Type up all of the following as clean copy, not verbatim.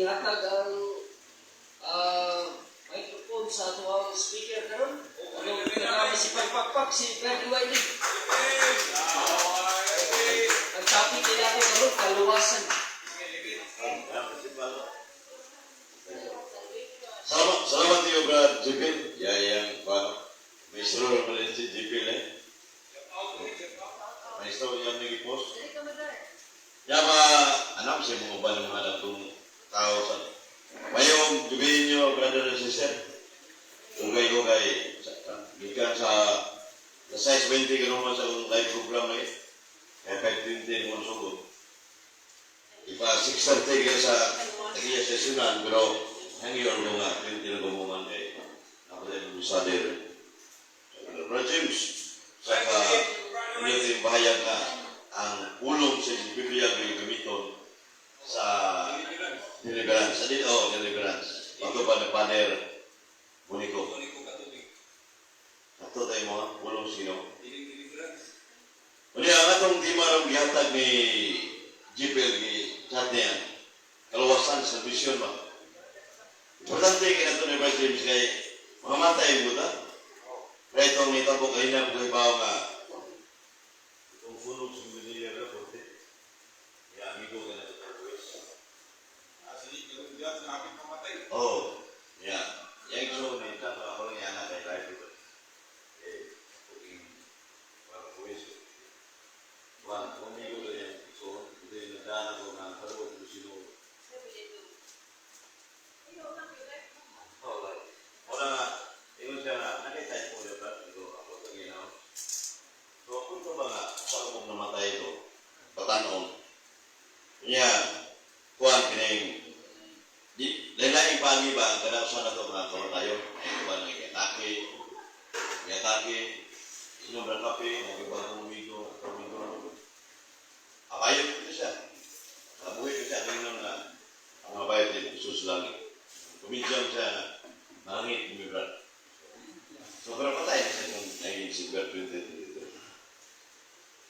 ihatag ang microphone sa tuwang speaker karon. Ano pinaka si pagpakpak si Brad Wiley. Ang topic nila ko karon kaluwasan. Salamat niyo Brad Jipil. Yang maestro naman si Jipil maestro yang nag-post. Anak saya mengubah ng mga natong tao sa mayong gabihin nyo, brother and sister. Ugay-ugay. Gikan sa size 20 kanuman sa live program na kaya 5:20 mo sugod. Ipa 6:30 kaya sa nagiya sesyonan, pero hangiyon ko nga, 20 na gumungan kay ako din sa dir. Brother James, saka hindi yung bahayag na ang ulong sa Biblia ay gamiton sa deliverance. Sa dito, deliverance. Ito pa na paner, buniko. Ito tayo mga ulong sino. Uli, ang atong timarang gihatag ni Jipel, ni Chatian, kalawasan sa vision ba? Importante kayo na ito ni Brother James kay mamamatay mo ta. Kaya itong itabok kayo na pagkaibaw nga itong funog sa Manila na porte. Kaya amigo ka na ito ng buwis. Sige, yung diyan sa akin mamatay. Oo. Yeah. Yang so, nita pa ako lang yan na kay life ito. Parang buwis. Kung amigo ka yan, so, ito yung nagdaan ako ng karuot kung sino. Wala nga. Ingon siya na, nakita ko na ba? Ito, ako itong ginaw. So, kung ito ba nga, sa umong namatay ito, patanong, niya, kuhan kining, lain-laing pagi ba, ang ganap sana ito mga kamatayo, ay ito ba nang iatake, inom ng kape, nagibang umigo, apayot ito siya. Kabuhay ito siya, tingnan na, ang mga bayad din, Jesus lang. Kumidjam siya, nangit, umibrat. So, pero patay na siya kung naging December 2022.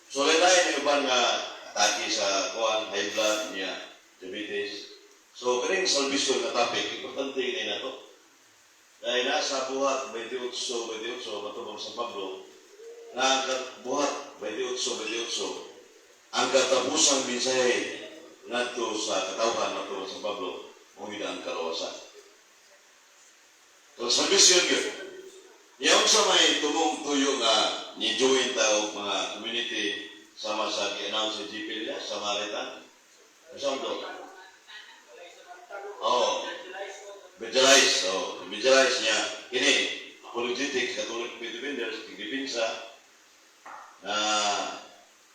So, lain-lain yung iban nga atake sa kuhan, high blood niya, diabetes. So, karing salvation na topic, importante yun na ito. Dahil nasa buhat 28, matubang San Pablo, na buhat 28, ang katapusang mensahe ngadto sa katawhan matubang San Pablo, mungkin ang kalawasan. So, salvation yun. Yung sa may tumong tuyo nga ni-join tao mga community sama sa gi-announce sa GP nila, sa Maritan. Masang to? Visualize niya. Kini, apologetic, katulad ng independence, tigdipinsa, na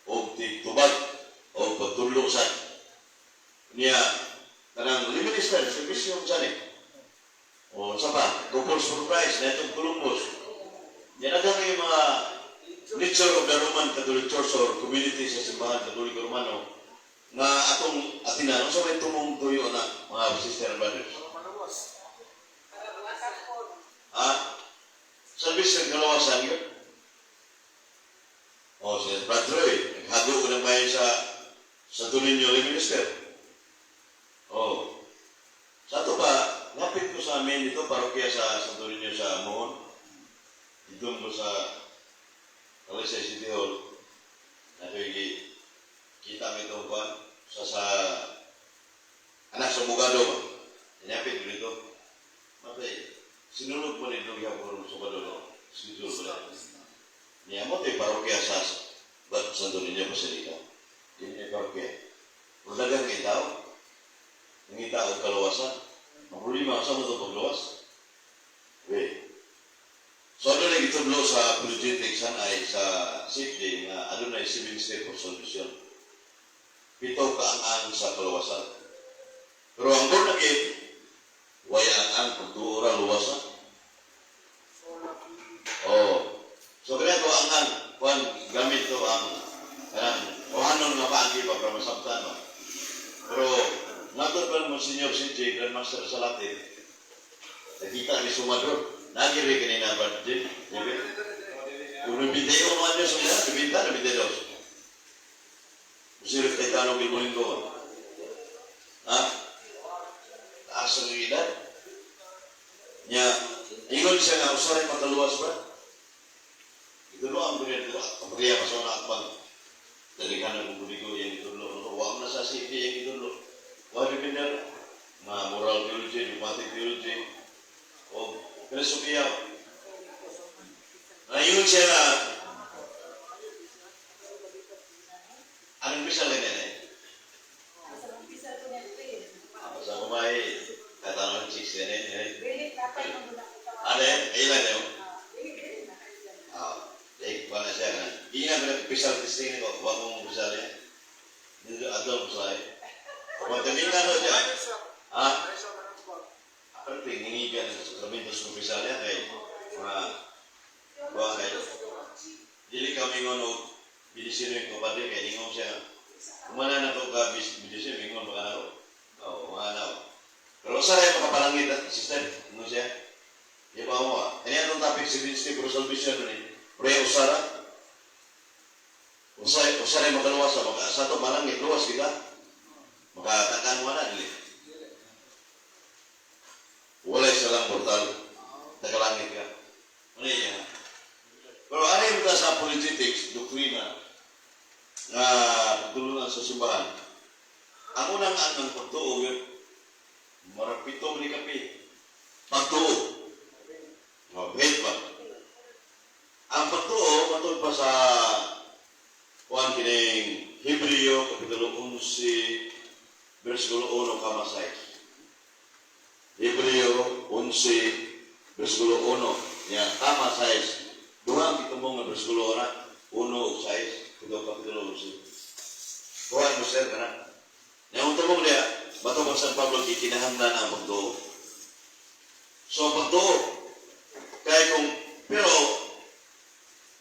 o tigtubag, o pagtuluksan. Niya, kanang liminister, service yung sani. O, sa pa, couple surprise na itong Columbus. Yan agad yung mga nature of the Roman Catholic Church or community sa simbahan Catholic Romano na atong atinanong sa may tumong tuyo na mga sister and brothers. Service ng kalawasan yun. O, si Brad Roy, naghago ko ng bayan sa Tulinyo Minister. O, sa ito ba, lapit ko sa amin dito, parokya sa Santo Niño sa Mohon. Dito ko sa Kalisay City Hall. Nato kita mo itong kuhan sa anak sa Bugado ba? Inyapit ko dito. Matay, sinunod mo nito yung kurong sa Bugado. Schedule ko lang. Niya mo ito yung parokya sa Santo Niño Basilica. Yun yung parokya. Magdagang kayo tao. Nangita ang kalawasan. Problema sa mga pagluwas. Okay. So, ano na itublo sa apologetics ay sa safety na ano na 7 step of solution. 7 kaangan sa kalawasan. Pero ang born again, wayaan ang pagtuura luwasan. So, kaya ito ang gamit ito ang kuhanon nga paagi para masabtan mo. Pero, nato pa mo Senior CJ, Grandmaster sa Latin, nakita ni Sumador. Nagiri kanina ba, Jim? Kung nabintay ko naman niya sa mga, nabintay daw. Musirif kay tanong ilmuhin ko. Ha? taas ang edad. Nya, ingon siya nga, usaray makaluwas ba? Ito lo ang bunyan ko. Kapagaya pa sa mga akbang. Dalikan na kung buli ko yung itulo. Huwag na sa city yung itulo. Huwag dipindan. Mga moral theology, dogmatic theology. O filosofiya. Ingon siya na, anong bisa lang yan eh? Sa kumay, katanong 16 eh. Ano yan? Ilan yun? Wala siya ka. Hindi nga pinag-pisal testing ko. Huwag mong pisal yan. Hindi ko ato pisal yan. Huwag kaming ano siya. Pero tinginigan sa tramintos ng pisal yan kay mga buwan kayo. Dili kami ngono bilisino yung kapatid kaya ingong siya. Kumana na ito ka bilisino, ingong mga ano. Oo, mga ano. Pero sa rin makapalangit at sister, ano siya? Di ba mo Ini atong topic si Vinci Pro Salvation ni Pre Usara. Usara magaluwas sa mga sa ito malangit, luwas kita. Makatakan mo na, dili. Walay silang portal. Tagalangit ka. Ano yan? Pero ano yung sa politics, doktrina, na tulungan sa simbahan? Ang unang anong pagtuo, marapito mo ni kapi. Pagtuo. Wait pa. Ang pagtuo, matod pa sa kuhan kining Hebreo, Kapitulo 11, versikulo 1, kama 6. Hebreo 11, versikulo 1, yan, kama 6. Duhang kitambong nga versikulo 1 ug 6, ito Kapitulo 11. Kuhan mo sir ka na. Yung tumong niya, bato kang San Pablo, kikinahanglan ang pagtuo. So, ang pagtuo, kaya kung, pero,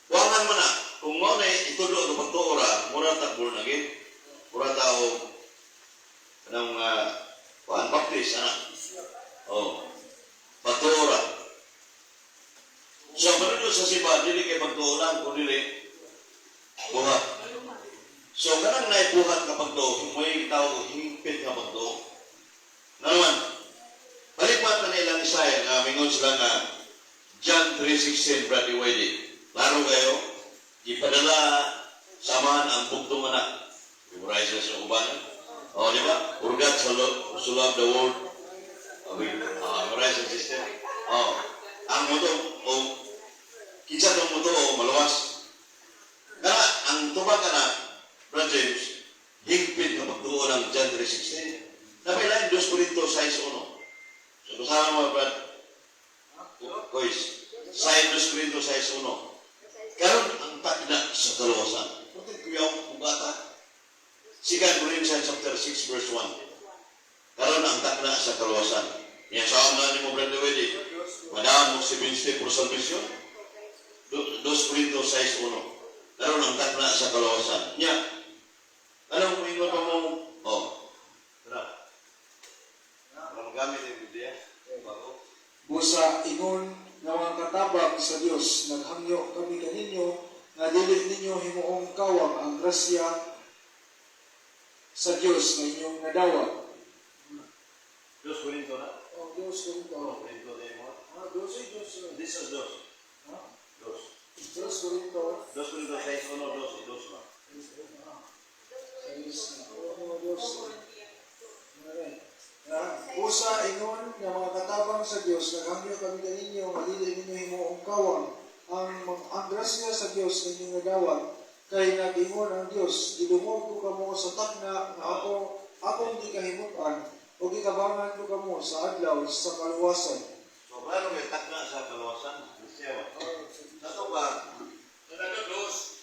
wangan mo na, kung mo na itulo ang pagtuo ra, mura takbo na gid, mura tao, ng baptist, anak. Oh, pagtuo ra. So, manunod sa simbahan, dili kay pagtuo lang, kung dili, buhat. So, kanang naibuhat ka pagtuo, may tao, hingpit ka pagtuo. Na naman, balipat na nilang Isaiah, nga mingon sila nga, John 3:16, Brother Whitey. Laro kayo, ipadala samahan ang bugtong anak. Memorize sa uban. O, di ba? Urgat so love the world. Memorize ang system. Ang moto, kinsa itong moto, maluwas. Kaya, ang tubag ka na, Brother James, higpit na pagtuo ng John 3:16. Napilain 2 Corintios 6:1. So, kasama mo, Brad, Kois, sa 2 Corintios 6:1. Karon ang takna sa kaluwasan. Pagkat kuyaw kung bata. 2 Corinthians chapter 6, verse 1. Karon ang takna sa kaluwasan. Yan sa na ni mo, Brother Weddy. Madaan mo si Vinci Pro Salvation. 2 Corintios 6:1. Karon ang takna sa kaluwasan. Yan. Anong mingo pa mo? Tara. Magamit yung Biblia. Bago. Busa ingon nga mga katabang sa Dios, naghangyo kami kaninyo, nga dili ninyo himuong kawang ang grasya sa Dios nga inyong nadawat. Dos Corinto na? Dios Corinto. Corinto de mo? Dios. This is dos. Dos. Dios Corinto. 2 Corinto 6:1, 2 na. Busa ingon nga mga katabang sa Dios, naghangyo kami kaninyo, nga dili ninyo himuong kawang ang grasya sa Dios nga inyong nadawat. Kay nag-ingon ang Dios, idungog ko kamo sa takna nga akong gikahimutan o gikabangan ko kamo sa adlaw sa kaluwasan. So, klaro may takna sa kaluwasan. Kristiyawa. Sa ito ba?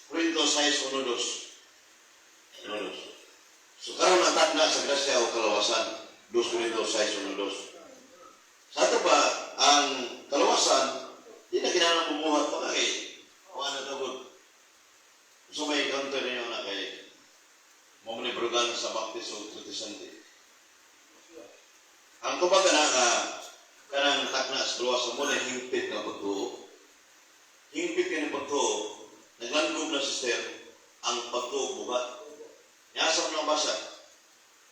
Corinto 6:1, 2. So, karon ang takna sa grasya o kaluwasan. 2 Corinto 6:1, 2. Sa ito ba, ang kaluwasan, di na kinanang bumuhat pa nga o ano tawag. So, may counter ninyo na kay mamanibrugan sa baptist o protestante. Ang kumbaga na kanang takna sa kaluwasan mo na hingpit na pagtuo. Hingpit ka ng pagtuo, naglandog na sister, ang pagtuo buhat. Yasap ng basa,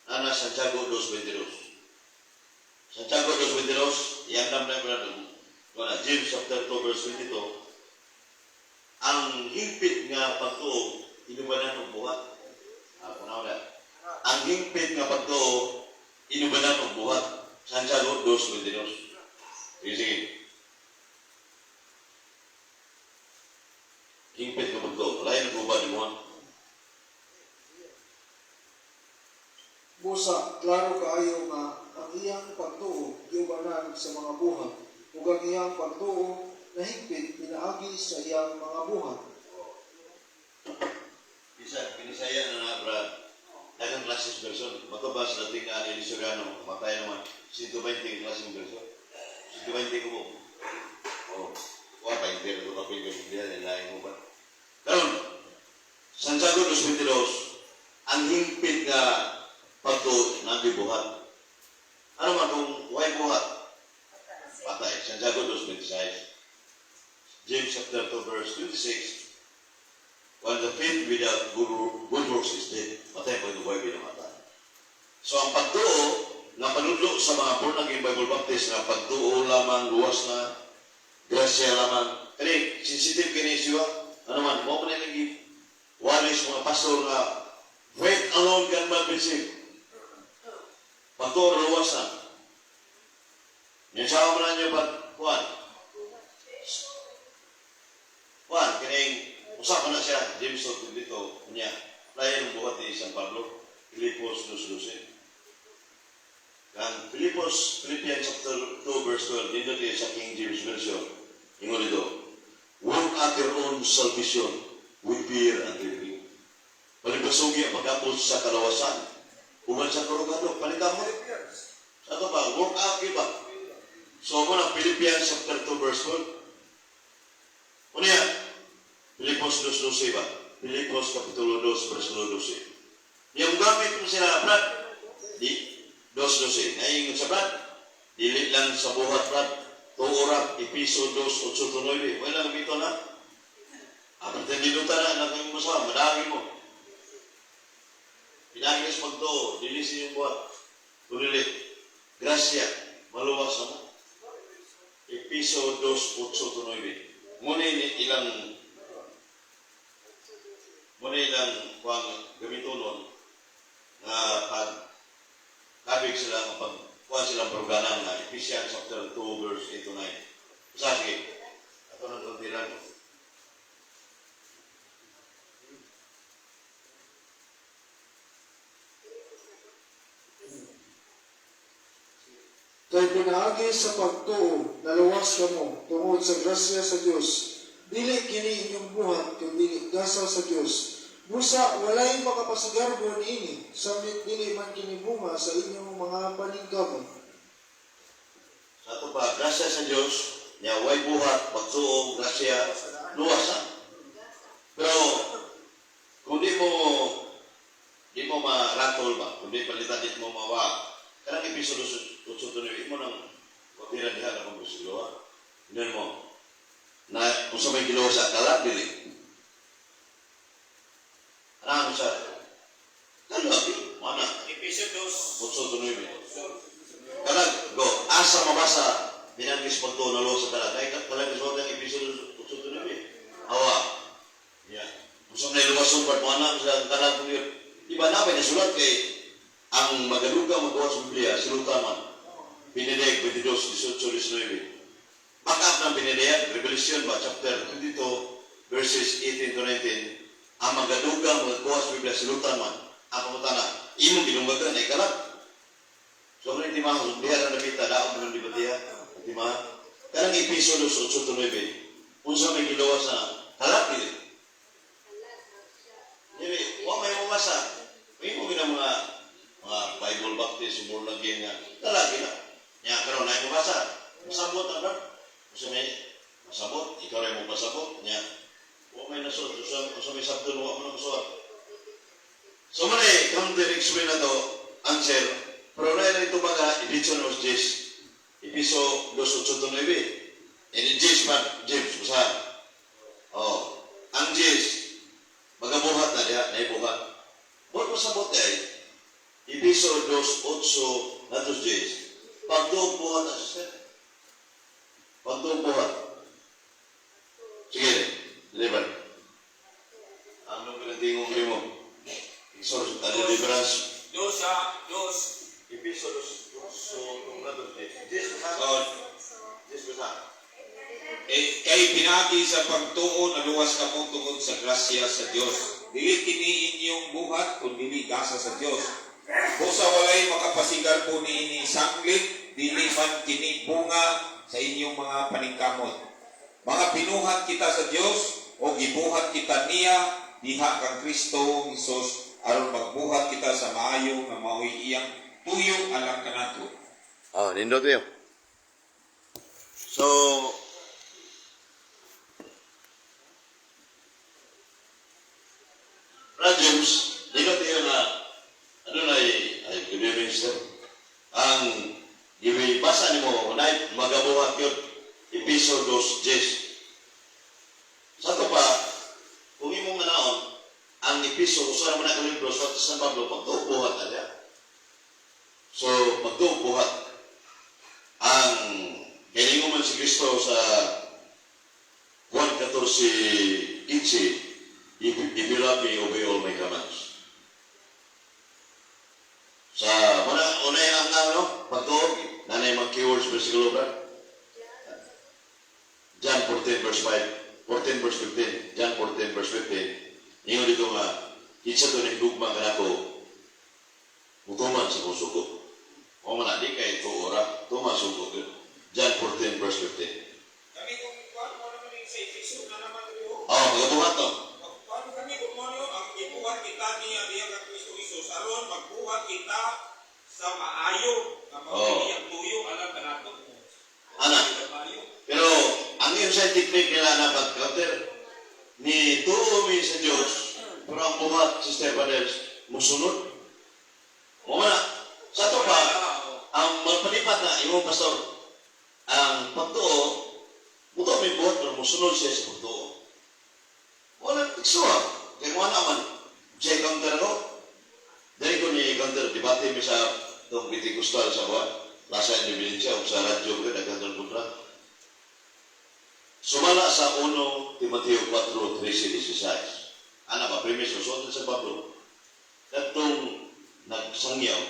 na Santiago 2:22. alam na brad, James chapter 2 verse 22, ang hingpit nga pagtuo, inubanan ng buhat. Kunaw na. Ang hingpit nga pagtuo, inubanan ng buhat. Santiago 2:22. Sige. Hingpit nga pagtuo. Lain ang ubad mo. Busa, klaro kaayo nga ang iyang pagtuo iubanan sa mga buhat ug ang iyang pagtuo na higpit pinaagi sa iyang mga buhat. Kinisaya na na, brad. Dagang klases version. Matubas na tingnan ni Soriano. Matay naman. 120 klases version. 120 ko mo. Wala pa yung pero ito kapil yung bigla. Nilain mo ba? Karon, Santiago 2:22, ang hingpit nga pagtuo na buhat. Ano man kung huwag buhat? Patay. Santiago 2:26. James chapter 2 verse 26. While the faith without good works is dead, patay po yung buhay binamatay. So ang pagtuo na panudlo sa mga born again Bible Baptist na pagtuo lamang, luwas na, grasya lamang. Kani, sensitive kini siya. Ano man, mo na naging walis mga pastor na faith alone can man be saved. Pagtuo luwas na. Yan siya mo na niyo ba, Juan, kining usapan na siya, James dito, niya, layan ng buhat ni San Pablo, Philippos 2:12. Philippians chapter 2 verse 12, dito tayo sa King James Version, yung dito, work out your own salvation with fear and trembling. Palibasugi ang pag-apos sa kalawasan, uman sa karugado, palitamot. Sa ito ba, work out ba? So mo ng Philippians chapter 2 verse 12. Unya, Filipos 2:12 ba? Filipos kapitulo 2 verse 12. Yung gamit mo sila, brad, di 2:12. Ngayon sa brad, dili lang sa buhat, brad, tuurap, Episo 2:8-9. Wala lang ito na. Apat ang dinuta na, nakang masawa, madami mo. Pinagis magto, dilisin yung buhat. Tulilit, grasya, maluwas mo. Episo 2:8-9. Muna ilang kuang gamito nun na kabig sila kapag kuha silang programang na Ephesians chapter 2 verse 8-9. Sige, ito ng kontiran. Kay pinaagi sa pagtuo na luwas kamo tungod sa grasya sa Dios, dili kini inyong buhat kundi gasa sa Dios. Busa walay makapasagarbo niini, samit dili man kini bunga sa inyong mga paningkamot. Sa ito pa, grasya sa Diyos, niya way buhat, pagtuo, grasya, luwasan. Pero, kung di mo ma-rattle ba, kung di palitan mo mawa, karang episode 8 mo nang kapira diha na kung gusto gawa. Hindi mo, na kung sa may gilawa sa kalat, dili. Ano sa kalat, mana? Episode 8 kalat, go. Asa mabasa, binanggis pagto na lo sa kalat. Ay, kalat is ang episode 8 awa. Yeah. Kung sa may lumason, ba't mo anak sa kalat mo yun? Iba na ba nasulat kay ang magaluga magawa sa Biblia, silutan man. Pinedeg 22:18-19. Back up ng Pinedeg, Revelation ba, chapter 22, verses 18-19. Ang magaluga magawa sa Biblia, silutan man. Ang pamutana, imong ginungagan ay kalat. So, kung hindi mahal, biya na nabita, daog mo ng dibatiya. Hindi mahal. Karang episode 8-9, unsa may gilawa sa kalat nila. Hindi, huwag may mamasa. May mo gina mga Bible Baptist, born again nga, talagi na. Nga, karon na yung mabasa. Masabot na ba? Kasi may masabot, ikaw rin mo pasabot. Nga, huwag may nasuot. Kasi may sabdo, huwag mo na masuot. So, muna counter-explain na to, answer. Pero na yun ito mga edition of James. Episo 2:8-9. And in James, basahan. Ang James, magabuhat na diha, naibuhat. Huwag masabot ay, Episo 2:8 na to James. Pagtuog buhat na siya. pagtubuhat. Sige, deliver. Ano pinatingong mo? Exorcist, deliverance. Dos. Episodos, so, kung nato, Yes, Kay pinagi sa pagtuo naluwas kamo tungod sa grasya sa Dios. Dili kini inyong buhat kun dili gasa sa Dios. Busa walay makapasigar po niini sanglit, dili man kini bunga sa inyong mga paningkamot. Mga pinuhat kita sa Dios o gibuhat kita niya diha kang Kristo Jesus aron magbuhat kita sa maayo nga mao'y iyang tuyo alang kanato. Oh, nindot yun. So, James, nindot yun na, ano na good evening, sir. Ang ibasa ni mo, unay, magabuhat yun, Episodos 10. Sa ito pa, kung imong nanaon, ang episode, so naman ang libro, so sa Pablo, pagtubuhat na niya. So, pagtubuhat, ang kailangan man si Kristo sa Juan 14:15, if you love me, obey all my commands. Sa unay ang pagtuog, nanay mag-keywords versikulo ba? John 14 verse 5, 14 verse 15, John 14 verse 15. Ningon dito nga, kitsa to ng dugma ka nako, mutuman sa kong suko. O man, di kay ito ora, tuman suko. John 14 verse 15. Kami kung mo naman yung sa Efeso na naman ito. Magabuhat to. Kami kung mo ang ibuhat kita niya diya kang Kristo Jesus aron magbuhat kita sa maayo na magiging tuyo alam kanato. Ana. Pero ang yung scientific nila na pag-counter ni tuumi sa Diyos, pero ang buhat si Stefanels musunod. O na, sa ito pa, ang magpalipat na imong pastor, ang pagtuo, buto may buhat pero musunod siya sa pagtuo. Wala, iksuha. Kaya mo naman, siya counter ko. Dahil ko niya counter, debate mi sa itong Pentecostal sa buwan, nasa individual o sa radyo ko, nagkantong kontra. Sumala sa 1 Timoteo 4:13-16. Ano ba, premise ko, sa Pablo, katong nagsangyaw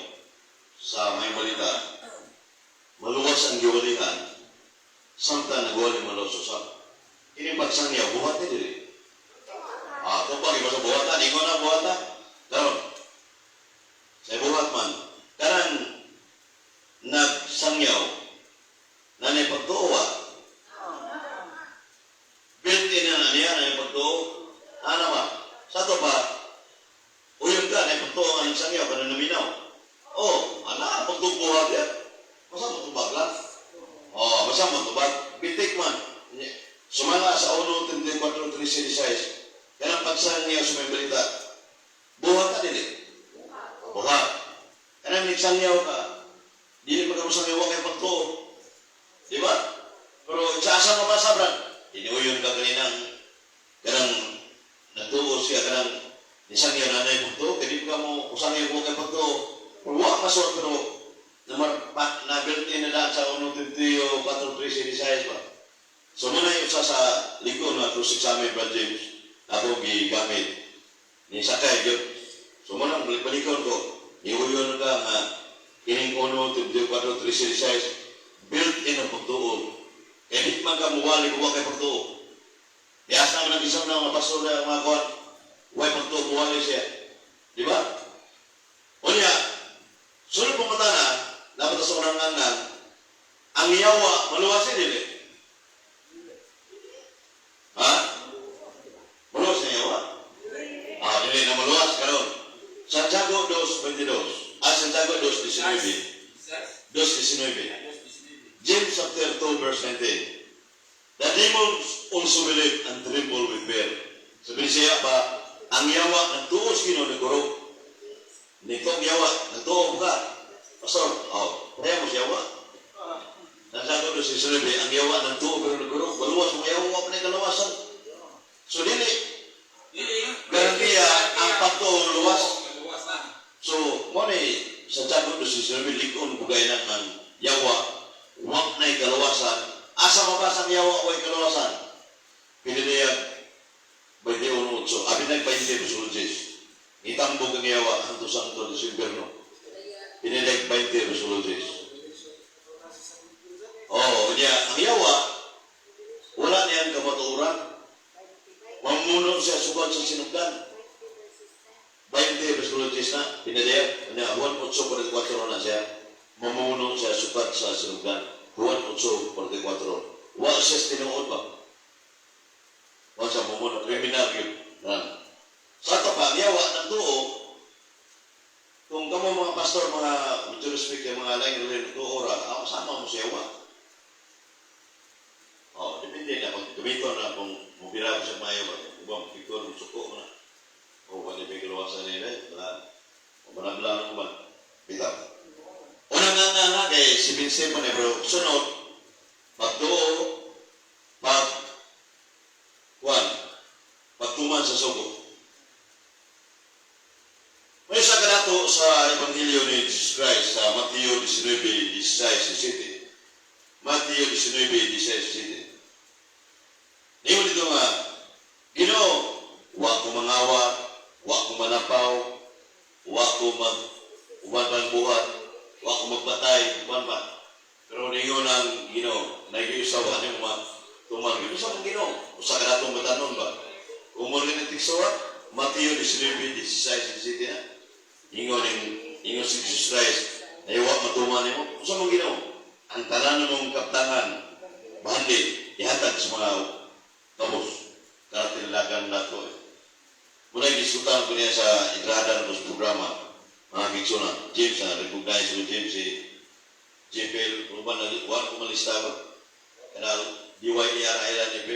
sa may balita, maluwas ang giwalingan, samta nagwaling malusosap. Ini pagsangyaw, buhat na dili. Ito pa, iba sa buhatan, ingo na buhatan. Karon, sa buhat man, karang nagsangyaw, nanay pagtuwa, built-in na niya, nanay pagtuwa, ano ba? Sa ito pa, uyong ka, nanay pagtuwa ang sangyaw, ka na naminaw. Pagtubuhat yan. Masa matubag lang? Masa matubag? Bitik man. Sumala sa 1 Timoteo 4:13-16. Kaya pagsangyaw sa may balita, buhat ka dili. Buhat. Kaya nagsangyaw ka, dili magkamasangyaw kay pagtuo. Di ba? Pero isa-asa mo pa sabran. Inuyon ka kaninang kanang natuo siya kanang nisangyaw na na pagtuo. Kaya di ka mo usangyaw mo kay pagtuo. Pero wak masot pero na-built-in na lang sa 1 Timoteo 4:13-16 ba? So muna yung sa likod na ito sa amin, Brad James, ako gigamit ni Sakay yun. So muna balik-balikon ko, iuyon ka nga ining 1 Timoteo 4:13-16 built-in ang pagtuo. Kaya di man ka muwali kuwa kay pagtuo. Dias naman ang isang na mga pastor na mga kuwan, huwag pagtuo muwali siya. Di ba? O niya, sunod pong mata na, dapat sa unang ngangan, ang yawa, maluwasin nila. Ha? Maluwas na yawa? Dili na maluwas karon. Santiago 2:22. Santiago 2:19. 2:19. James chapter 2 verse 19. The demons also believe and tremble with fear. Sabi siya ba, ang yawa nagtuos kino nagkurog. Nitong yawa, nagtuog ka. Pastor, kaya mo siya yawa. Nasagot doon si Sulabi, ang yawa nagtuog pero nagkurog. Baluwas mo yawa, wala na kalawasan. So dili, garantiya ang pagtuog luwas. So, mo ni sa Santiago doon si Sulabi, likon bugay ng yawa, wak na kalawasan. Asa mabasang yawa way kaluwasan. Pinidayag 21:8. Abinag 20 resolutions. Itambog ang yawa hanto Santo December no. Pinidayag 20 resolutions. Oh, niya ang yawa wala niyang kamatuoran. Mamuno siya sukat sa sinugdan. 20 resolutions na pinidayag. Niya 1:8:44 na siya. Mamuno siya sukat sa sinugdan. 1:8:44. Wala siya tinuod ba? Wala siya mamuno. Kriminal yun. Sa ito pa, yawa ng tuo, kung kamo mga pastor, mga with respect yung mga lain rin tuora, ako sama mo siya yawa. Oh, depende na. Kung kumito na kung mubira ko siya mayo ba, ibang pikor, suko na. O, pag ipiglawasan nila, wala. O, manablaan mo ba? Bitap. Unang nga kay si Vincent mo na bro, sunod, pagtuo, pagtuman sa sugo. May isa ka nato sa Ebanghelyo ni Jesus Christ sa Mateo 19:16-17. Mateo 19:16-17. Ngayon dito nga, Ginoo, wa ko mangawa, wa ko manapaw, wa ko uban buhat, wa ko magpatay, uban ba? Pero ningon ang Ginoo, nag-iusawa niyo mga tumang. Sa mga Ginoo, usa ka natong batanon ba? Kung mo rin tiksawa, Mateo 19:16-17 na. Ingon si Jesus Christ, na iwak matuman niyo, usa mong Ginoo, ang tanan mong kaptangan, bahandi, ihatag sa mga kabos, karatilagan nato. Muna diskutan ko niya sa entrada ng programa, mga gigsuna, James, recognize mo James, si JPL, kung ba nag-iwan kumalista ba? Kanal, DYER Island FP,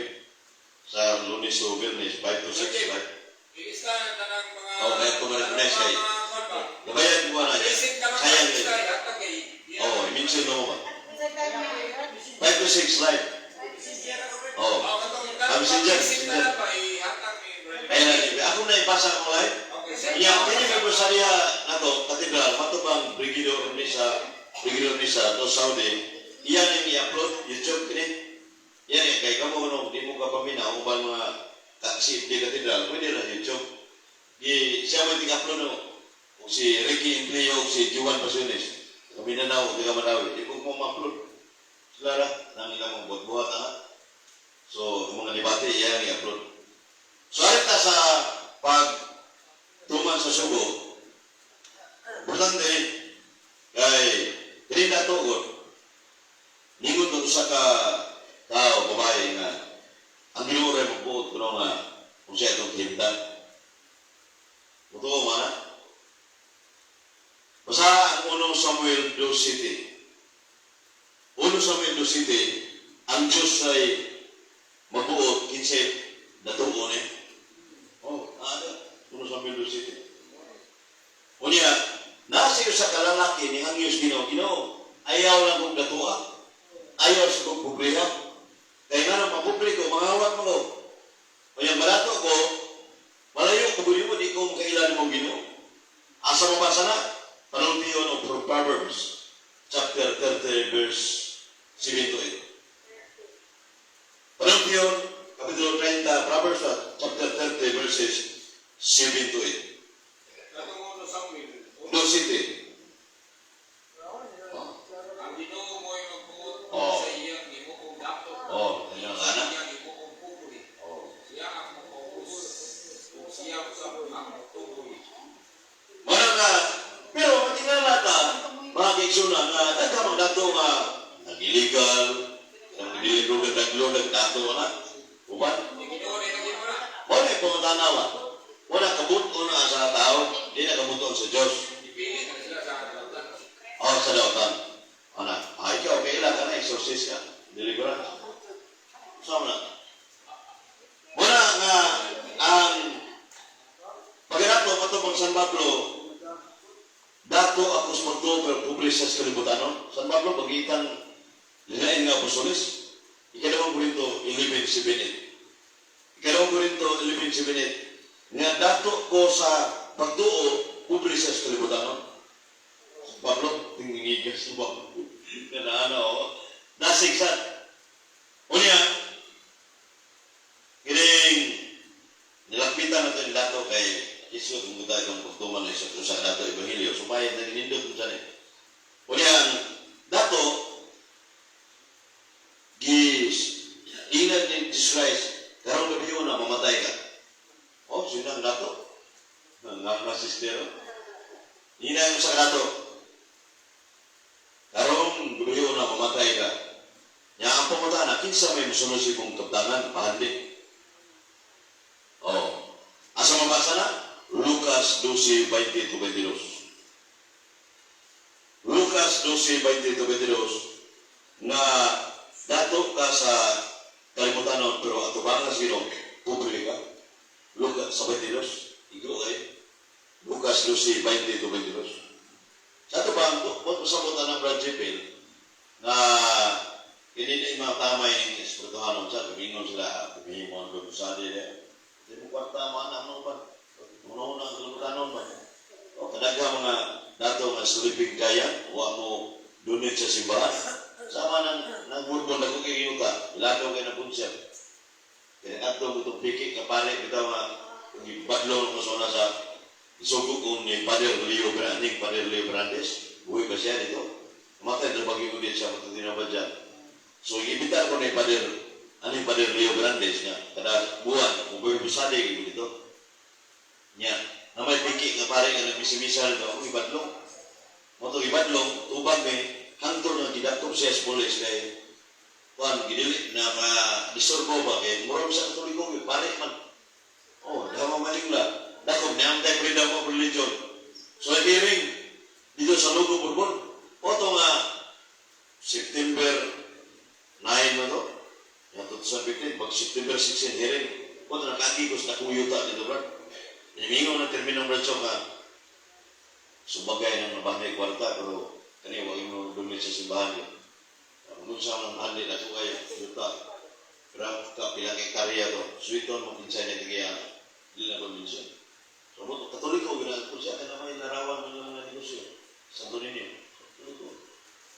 sa Lunes o Birnes, 5 to 6, right? Iisa na ng mga... Oo, kaya ko ma-recognize kayo. Nabayan ko na niya. Sayang din. Oo, i-mention mo ba? 5 to 6, right? Oo. Kami sinjar. Kaya na, ako na ipasa ko live. Yang kini may bersarya na to, katedral, matubang Brigadier Nisa, to Saudi, iyan yung i-upload, YouTube, kini. Yan eh, kaya kamu kung di mo ka paminaw, kung mga taksi di katedral, pwede na YouTube. Siya may tig-upload no, si Ricky Implio, si Juan Pasiones, kami nanaw, di ka manawi, di ko ma-upload. Sila na, nangin ka mong buhat-buhat, So, mga debate, yan i-upload. So, alita sa pag-tuman sa sugo, importante, kay, hindi na tugon, ningon doon sa tao, babae nga, ang Ginoo rin magbuot ko nga, kung siya itong himdan. Mutuo mo na? Basta ang 1 Samuel 2:7. 1 Samuel 2:7, ang Diyos ay magbuot, kinsip, natuon eh. Oh, ano? 1 Samuel 2:7. Unya, nasa sa kalalaki ni Hangyos Ginoo, ayaw lang kong datua, ayaw sa kong publika, kaya nga nang mapubliko, mangawat mo ko. Kaya malato ko, malayo, kabuli mo, di ko makailan mong Ginoo. Asa mo basa na? Panuntiyon of Proverbs, chapter 30, verse 7 to 8. Panuntiyon, kapitulo 30, Proverbs, chapter 30, verses 7 to 8. 2:7. Ang Ginoo mo ay magbuot Oh. sa iyang gibuong dato. Oh, yan ang anak. Siya gibuong pupulit. Siya ang mapapus. Siya sa ang tuloy. Mana nga, pero matingala ta, mga kiksuna nga, nagkamang dato nga, nag-illegal, nag-illegal, nag-dato na, uban. Ang Ginoo rin ang Ginoo na. Wala yung pangtanawa. Wala kabuto na sa tao, di na kabuto sa Diyos. Ipili na sila sa kalautan. O, sa dautan. Anak, ikaw, kailan ka na, exorcist ka, deliverance. Sama na. Muna nga, ang pagkanato, matupang San Pablo, dato ako sa pagtupang publis sa kalibutan. San Pablo, pagitan, linain nga apostolis. Ikalawang Korinto 11:7. Ikalawang Korinto 11:7. Nga dato ko sa pagtuo, publis sa kalibutan. San Pablo, tingingigas mo. Kanaano, nasiksan. Christ, karong gabi yun na mamatay ka. Oh, sinang dato? Nga sister. Ina yung sa dato. Karong gabi yun na mamatay ka. Nya ang pumunta na, kinsa may musunod si mong kaptangan, pahandi. Oh, asa mabasa na? Lucas 12:20-22. Lucas 12:20-22 nga dato ka sa kalimutanon pero ato bang sa Ginoo publika. Lucas sa 22 igo ay Lucas 12:20-22. Sa ato bang mo pasabutan ng Brad Chapel na hindi mga tamay ng espirituhanon sa kabingon sila kumihimon doon sa dili. Di mo kwarta man ano ba? Una ang kalimutanon ba? O kadaghan mga dato nga sulipig kaya wa mo donate sa simbahan. Sama nang burbon na kung kiyuta, ilagaw kayo na punsya. Kaya ato mo itong pikik na pare, bitaw nga, kung ibadlong mo sana sa isugok kung ni Padre Leo Brandes, buhay ba siya dito? Matay na pag-iugit siya, matutin na ba dyan? So, ibitar ko ni Padre Leo Brandes nga, kada buwan, kung buhay mo sa dig, dito. Nya, na may pikik na pare nga nagmisimisal ka, kung ibadlong. Matong ibadlong, tubag may, hangtod ng didaktok siya sa polis kay Juan Gidilit na ma-disturbo ba kay murang sa katoliko pare man. Oh, daw maling la. Dako niya tay freedom of religion. So hearing dito sa Lugo Bourbon, oto nga September 9 man to. Ya to sa 15 pag September 16 hearing, oto nakakigos na kuyuta dito bro. Inimingon na terminong braso nga subagay ng nabahay kwarta pero kani wag mo dumit sa simbahan yun. Kung sa mga handi na ito kayo, yuta. Pero kapila kay karya to, suiton mo pinsay na tigaya, hindi na konbinsyon. So, katoliko, ginagawa siya, kaya may larawan mo ng mga negosyo. Santo ninyo.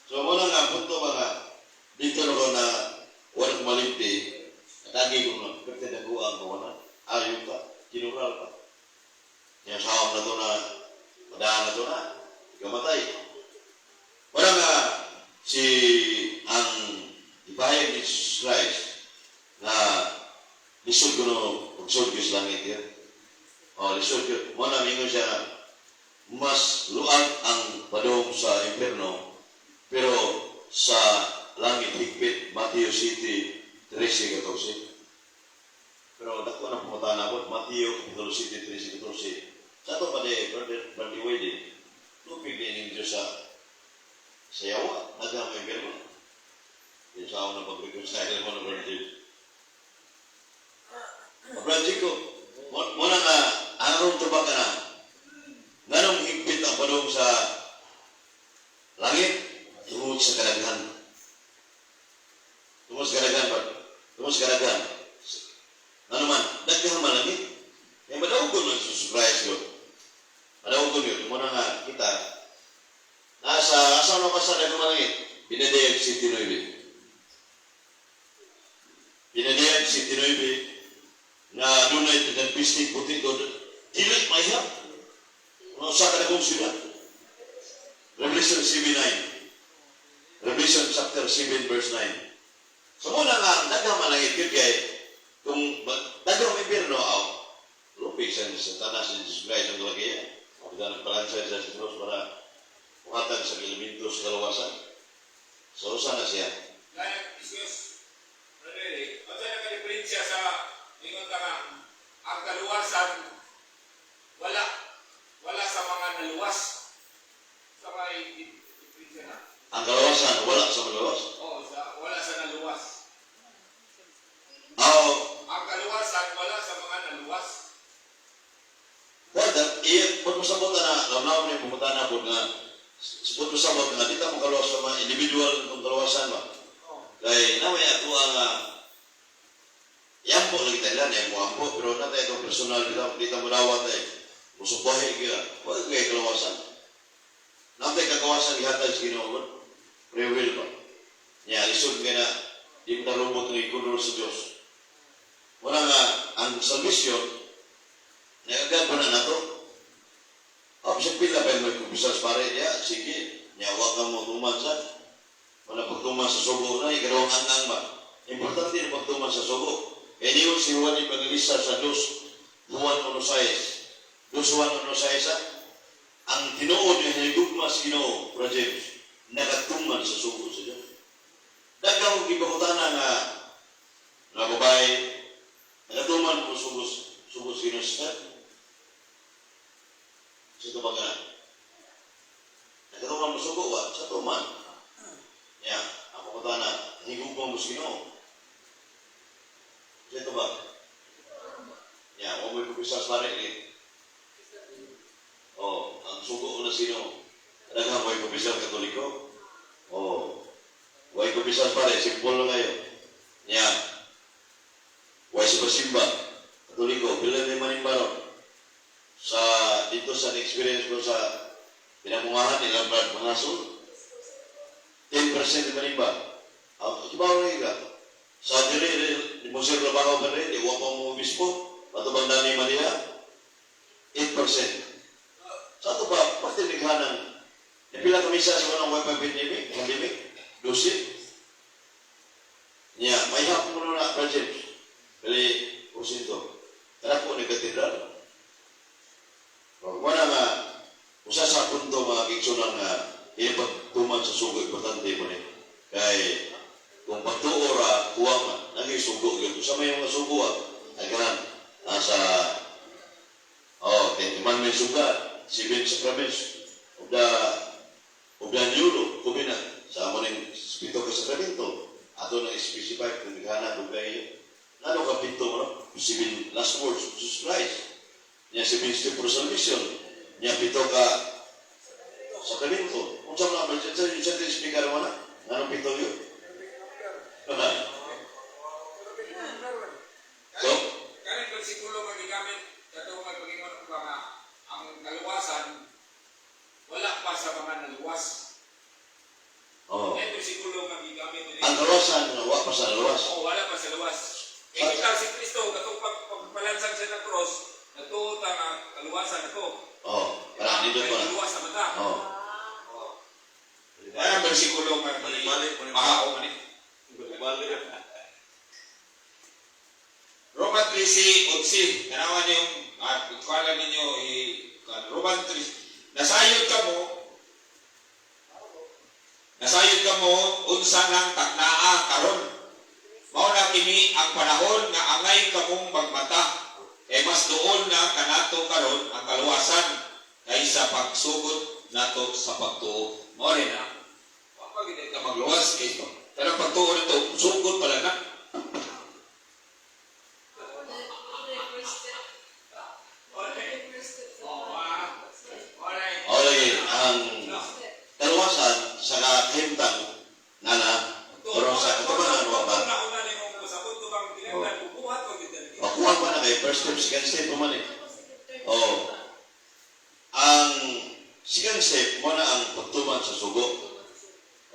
So, muna nga, punto mga, dito na ko na walang malimti, natagi ko na, pwede na kuha ang kawanan, ayaw ka, kinural ka. Kaya sawang na ito na, madaan na ito na, ikamatay. Wala nga si ang ibayag ni Jesus Christ na lisod ko no pagsod ko sa langit yan. O lisod ko, muna mingon siya mas luag ang padong sa impierno pero sa langit higpit Matthew City 13:14. Pero dako na pumunta na ako Matthew City 13:14. Sa ito pa de Brother Wade tupig din yung Diyos sa yawa, nagamay pero yung sa ako na pag-reconcile mo na Brother. Brother ko, muna nga, anong tuba ka na? Ganong higpit ang padong sa langit, tungod sa kadaghan. Tungod sa kadaghan, bro. Tungod sa kadaghan. Ano man, daghan man langit. Eh, madawgon man sa surprise ko. Madawgon yun. Muna nga, kita, nasa asal na pasal ng langit, Pinadayag City 9. Pinadayag City 9 na dunay ng pistik puti doon. Dili mayhap. Sa kanagong sila. Revelation 7:9. Revelation chapter 7 verse 9. So muna nga, dagang malangit yun kay kung dagang impierno lupig sa tanas ni Jesus Christ ang galagaya. Kapag nagpalansay sa Jesus para muhatag sa elementos kalawasan. So, sana siya? Like, excuse, brother, ano na ka-diferensya sa ingon ka nga, ang kaluwasan, wala sa mga naluwas. Sa mga diferensya na. Ang kalawasan, wala sa malawas? Oo, wala sa naluwas. Ang kaluwasan, wala sa mga naluwas. Pag masabot na, lamnaw na yung pumunta na po nga, sebut masabot nga, di ta mo kalawas sa mga individual ng kalawasan ba? Kaya namay ako ang yampo lagi tayo lang, yung ampo, pero natay itong personal di ta mo dawat tayo. Musubahin kaya, huwag kayo kalawasan. Natay kakawasan ihatay sa Ginoo, free will ba? Niya, isod nga na, di mo narumot ng ikunol sa Diyos. Wala nga, ang salvation, nagagad ba na to? Sa pila pa yung may kumbisas pare niya, sige, nyawa ka mo tuman sa, wala pagtuman sa sugo na, ikalawang angang ba? Importante na pagtuman sa sugo. E diyon si Juan Evangelista sa Juan 1:6. Juan 1:6, ang tinuod niya hinigugma sa Ginoo, Brother James, nagatuman sa sugod sa Diyos. Dagang gibakutana nga babae, nagatuman po sugod sa Ginoo sa ito ba nga? Nagatuman mo sugod ba? Sa tuman. Ya, ako kutana, hinigugma mo sa Ginoo. Ito ba? Ya, huwag mo ipupisa sa parik. Oh, ang sugo ko na sino? Talaga mo ipupisa sa Katoliko? Oh, huwag ipupisa sa parik. Simple lang kayo. Ya, huwag simba. Katoliko, bilang may manimbaron. Dito sa experience ko sa pinamungahan nilang Brad Mangasol, 10% manimba. Kibaw na ika. Sa dili, di mo sir trabaho ka rin, iwa pa mo obispo, matubang dani Maria, 8%. Sa ito ba, pagtinighanan, napila kami sa mga pandemic, 12. Niya, may hapon mo na, Brad Bali, porsinto. Kaya po, nagkatidral. Wala nga, usa sa punto mga kiksunan nga, ipagtuman sa sugo, importante mo rin. Kaya, kung pagtuora, huwag naging sugo yun. Sa may mga sugo, ay kanan, nasa, timan may suga, 7 sacraments, of the Euro, kuminan, sa amo ng pito ka sakramento, ato na specify kung naghahanap kung kayo. Ano ka pito mo, 7 last words, Jesus Christ. Niya 7 step for salvation. Niya pito ka sakramento. Kung saan na, yung sa speaker mo na, anong pito yun? So, Kanin bersikulo magigamit katong pag-ingon ko nga ang kaluwasan wala pa sa mga naluwas. oh, May bersikulo magigamit din. ang kawasan, wala pa sa luwas. Oh, wala pa sa luwas. Eh kita si Kristo katong pagpalansang sa ng cross, natuot ang kaluwasan ako. Oh, parang dito pa. Kaluwas sa mata. Oh, Ay, bersikulo nga mahao man eh. Roman 13:11. Tanawan niyo yung kala ninyo Roman 3. Nasayod ka mo unsa nang taknaa karon. Mao na kini ang panahon nga angay kamong magmata. Mas doon na kanato karon ang kaluwasan kaysa pagsugod nato sa pagtuo. Mao rin na. Pag hindi ka magluwas kay pero pagtuo nito sugod pala na. o lagi, ang kaluwasan sa kahimtang nana, pero sa katubanan mo ba? Makuha ba na kay first step, second step mo man eh. Oh, ang second step mo na ang pagtuman sa sugo.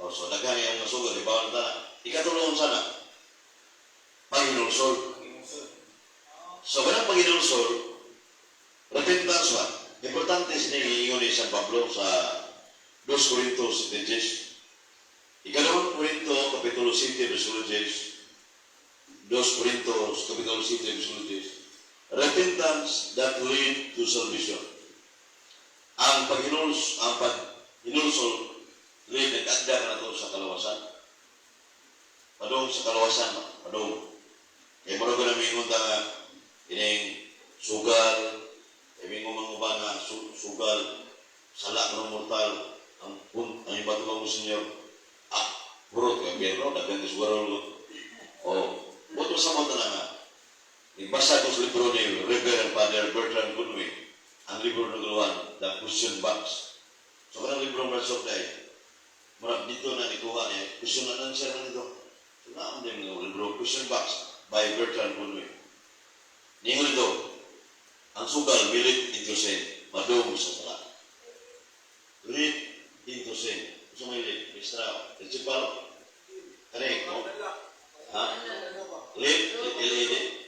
Oh, so daghang yung sugo, di ba? Ikatulong sana, Panginoon. So, walang Panginoon, repentance ba? Importante sinihingon ni San Pablo sa 2 Corintos 7. Ikalawang Corinto, Kapitulo 7, Versículo 10. 2 Corintos, Kapitulo 7, Versículo 10. Repentance that lead to salvation. Ang pag-hinulsol, lead nag-agda ka na ito sa kalawasan. Padong sa kalawasan, padong. Kaya mara ko na mingon ta nga, ining sugal, mingon mga na sugal, sala ng mortal, ang ibato ng Senyor, burot ka, biyero, dagan siguro, buto sa mga nga, ibasa ko sa libro ni Reverend Father Bertrand Goodwin, ang libro ng Guluhan, The Question Box. So, kanang libro ng Bradsok dahil, marap dito na nikuha niya, question and answer na nito. So, naam din ng libro, Question Box, by Bertrand Goodwin. Ningon ito, ang sugal, milit into sin, madung sa sala. Read into sin. Gusto mo ilit, Mr. Principal? Kani, no? Ha? Read, ilili.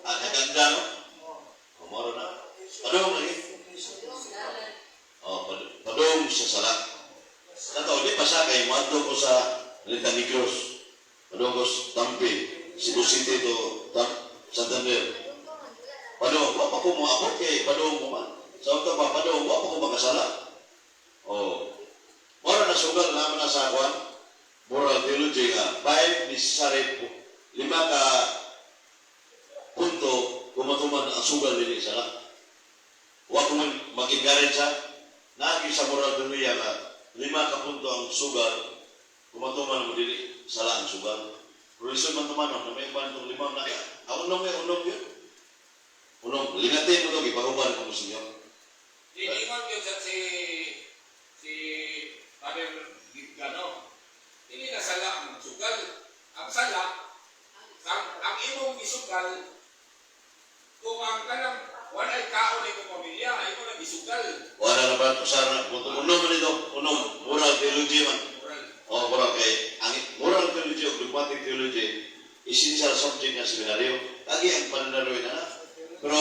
Naganda, no? Moro na. Padung lagi. Padung sa sala. Nato, di pa sa kay mato ko sa Lita Negros. Padung ko sa Tampi. Cebu City to Santander. Padong, wa pa ko mo abot kay padong mo man. Sa uta ba padong, wa pa ko makasala. Oh. Mora na sugal naman na sa kwan. Moral theology nga. 5 necessary 5 ka punto kumatuman ang sugal dili sala. Wa ko man mag-encourage sa nagi sa moral theology nga 5 ka punto ang sugal kumatuman mo dili sala ang sugal. Reason man naman na may ban tong 5 na ka. Unong yun. Unong lingatin mo to gipahuban ko sa inyo. Ingon yun si Father Gano. Hindi na sala ang sugal. Ang sala, ang imong isugal, kung ang kanang walay kaon ay kong pamilya, ay mo na isugal. Wala na ba usara unong man ito, unong moral theology man. Oh, moral kay ang moral theology o dogmatic theology essential subject na seminaryo. Lagi ang pananaroy na. Pero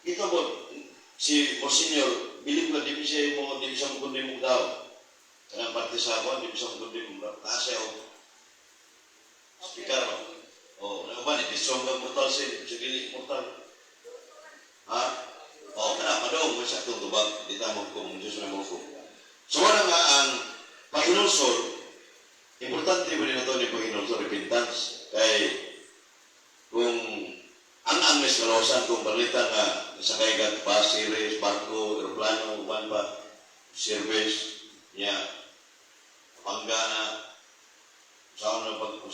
ito po si Monsignor bilib na di siya mo di siya mo kundi mo daw. Kanang parte sa ako, di bisa kundi mo taas o speaker mo. Oh, ano ba ni disong ka mortal sin, sige mortal. Ha? Oh, kana pa daw mo sa tubag di tamo ko mo Diyos na mo ko. So wala nga ang pahinulsol. Importante mo rin ito ni pahinulsol repentance. Kay kung ang mes kalawasan kung balita nga sa kaigat bus, series, barko, aeroplano, uban ba, service, niya, pangga na, sa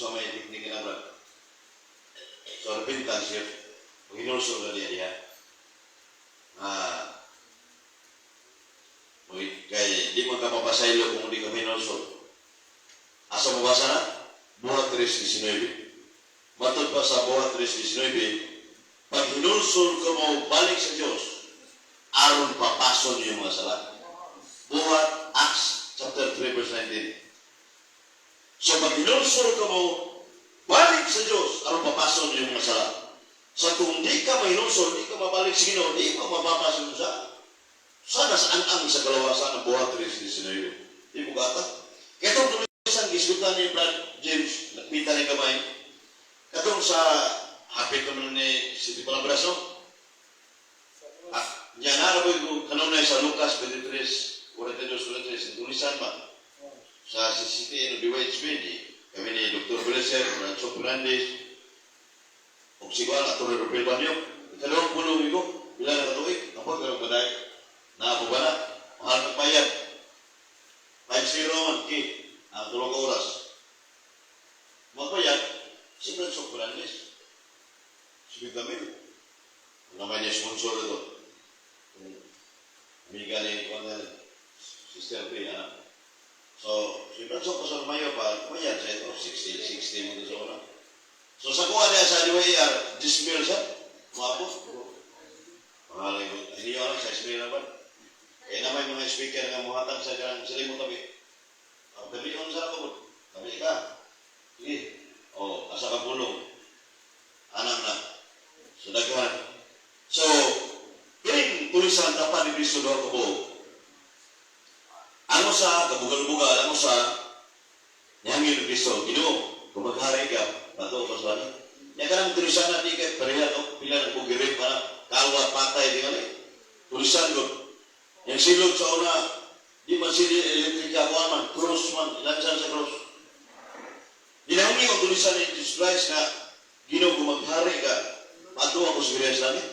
may teknik na ba. So, repentance yun. Kung hinulso na niya, kaya di mo ka mapasaylo kung hindi ka hinulso. Asa mo basa na? Buhat 3:19. Matod pa sa Buhat 3:19, pag hinulsol ka mo balik sa Diyos, aron papason niyo yung mga sala. Buhat Acts chapter 3 verse 19. So pag hinulsol ka mo balik sa Diyos, aron papason niyo yung mga sala. So kung di ka mahinulsol, di ka mabalik sa Ginoo, di ka mapapason sa sana saan sa kalawasan ng Buhat 3:19. Di mo gata? Kaya itong tulisan, gisgutan ni Brad James, nakita ni kamay, katong sa hapit naman ni City Palabras, no? Yan naraboy ko kanunay sa Lucas 23:42-43, tulisan ba? Sa CCT, no, DYHP, kami ni Dr. Beleser, Rancho Fernandez, o si Juan, Atty. Robel Banyo, ikalawang pulong ko, bilang nakatuig, ang pagkarang baday, nakapubala, mahal ng payag, 5-0 man, ang 3 oras. Magpayag, si Rancho Fernandez, sige kami, naman niya sponsor ito. Amiga ni Sister P. So, si Branson pa sa Mayo pa, kumayan sa ito, 60 mo sa una. So, sa kuha niya sa DYR, 10,000 siya, umabot. Mahalay ko, hindi nyo alam, 6,000 naman. Kaya naman mga speaker nga muhatang sa kanang sila mo tabi. Tabi yun sa ako, tabi ka. Sige, o, asa ka pulong. Anak na. So, daghan. So, kining tulisan tapan ni Kristo doon ko. Ano sa kabugal-bugal, ano sa niyangin ni Kristo, Ginoo, kung maghari ka, bato ka sa banin. Yan ka nang tulisan na di ka, pareha o pila na pugirin para kalwa, patay, di ka na. Tulisan ko. Yang silog sa una, di man sili elektrika ko man, cross man, ilansan sa cross. Dinahungi ang tulisan ni Jesus Christ na Ginoo, kung maghari ka, bato ako sa Bilis langit.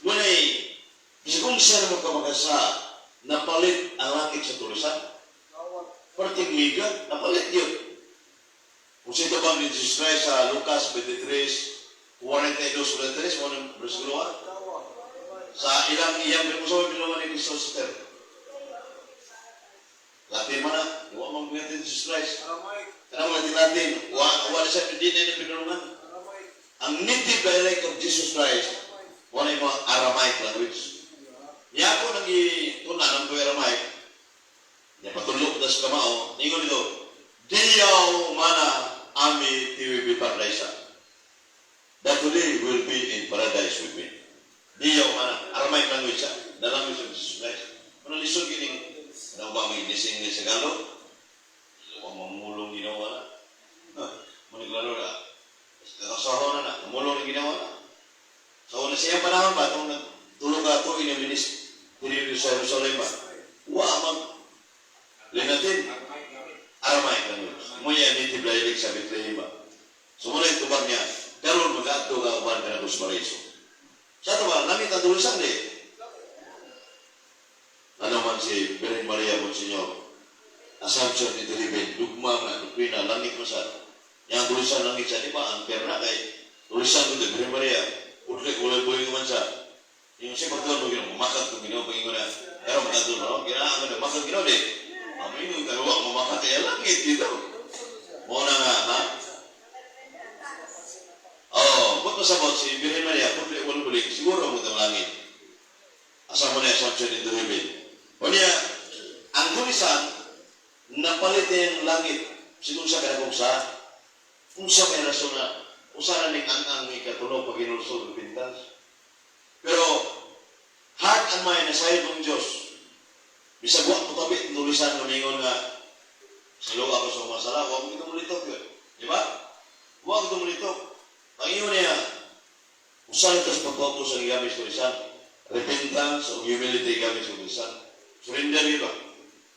Ngunit, kasi kung siya naman kamakasa, napalit ang langit sa tulisan. Parting liga, napalit yun. Kung siya ito bang ni Jesus Christ sa Lucas 23, 42-43, mo ng bersikulohan. Sa ilang iyang pinusawa pinuman ni Kristo sa ter. Latin man na, huwag mong pingatin Jesus Christ. Karena mga tinatin, wala siya hindi na pinulungan. Ang native dialect of Jesus Christ, wala yung mga Aramaic language. Niya ako nag-itunan ng Aramaic. Niya patulog na sa kamao. Ningon ito, Diyaw mana ami tiwibi paradise. That today will be in paradise with me. Diyaw mana. Aramaic language siya. The language of Jesus Christ. Ano lisod kining na ba may nising ni Sagalo? Huwag mamulong ginawa na. Maniglaro na. Kakasahon na. Mamulong karon ginawa na. So, na siya panahon ba, itong tulong ka ito, iniminis, pinili sa Jerusalem ba? Mag linatin. Aramay ka nyo. Muya, native dialect sa Bethlehem ba? So, muna yung tubag niya, karon mag-ato ka uban ka na Dos Mariso. Sa ito ba, langit ang tulisan di. Ano man si Virgen Maria Monsenyor, Assumption ito libin, dugma na, dugma na, langit mo sa, yang tulisan langit sa, di ba, ang perna kay, tulisan ko ito, Virgen Maria, ulit buhay naman sa, yung siya pagkawan mo ginawa, mamakad kung ginawa, pagin ko na, pero magkatun mo, ginaan ko na, makad ginawa di, amin yung karuwa, mamakad, kaya langit dito. Muna nga, ha? Ba't masabot si Virgen Maria, kung bulik, siguro mo itong langit. Asa mo na assumption into heaven. O niya, ang tulisan, napalit yung langit, siguro sa kanakong kung sa may rason na, usaran ng ang may katunog pag inulsol ng pintas. Pero, heart and mind na sa'yo ng Diyos, bisagwa mo tabi, tulisan mo ningon nga, sa luwa ko sa masala, huwag mo itong mulitok yun. Di ba? Huwag itong mulitok. Ang iyo niya, usahan ito sa pagpapos sa gamit tulisan, repentance o humility gamit tulisan. Surrender yun ba?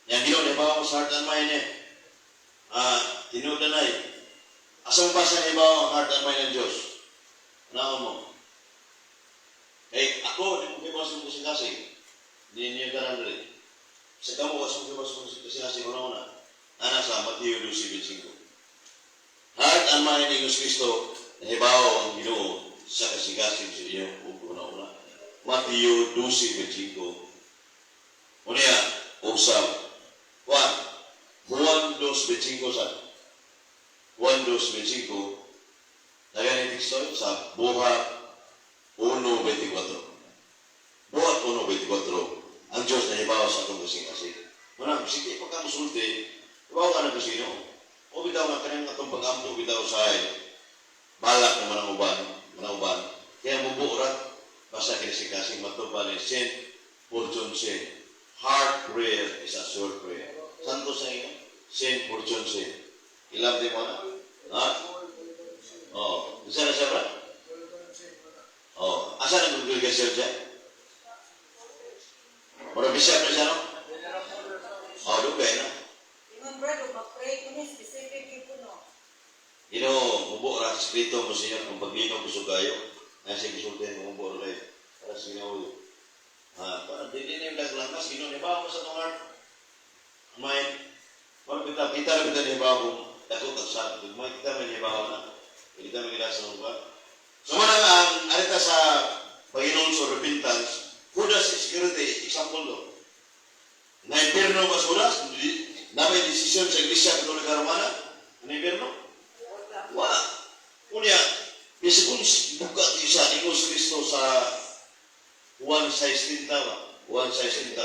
Yang ginawa niya ba ako sa heart and mind niya? Tinuda na eh. Asang basa niya ba ang heart and mind ng Diyos? Naon mo? Eh, ako, di mo kayo masong kasi-kasi. Hindi niya karang rin. Sa kamo, asong kayo masong kasi-kasi una-una. Sa Mateo 12:25. Heart and mind ni Jesus Cristo, nahibaw ang Ginoo sa kasi-kasi sa inyo una-una. Mateo 12:25. Unya, usap. Juan 2:25 sa. Juan 2:25. Nagani teksto sa Buhat 1:24. Buhat 1:24. Ang Diyos na hibaw sa itong kasing-kasing. Manang, sige, pagkamusulti, hibaw ka na kasino. O bitaw nga kanyang itong pag-ampo, bitaw sa balak na manauban. Kaya muburat, basta kasing-kasing matuban ni St. Fortune Saint. Heart prayer is a short prayer. Santo sa inyo? St. Fortune Saint. Ilang di mo na? Ha? Isa na siya ba? Asa na congregation siya? Mura bishop na siya, no? Dugay na. Mubo ra eskrito mo siya kung paglinaw ko sa gayo. Nasa gisultin mo mubo ra para sa ginawa. Para hindi na yung naglangas, ginunibaw mo sa tungar. May, kita na nibaw kung takot at sa may kita may nibaw na. Kita may gila sa lugar. So, ang arita sa Panginoon sa repentance, Judas Iscariote, example do. Na impierno ba Judas? Na may desisyon sa Iglesia Katolika Romana? Na impierno? Wala. Unya, bisikun buka isa ni Jesus Cristo sa Juan 6:30 ba? Juan 6:30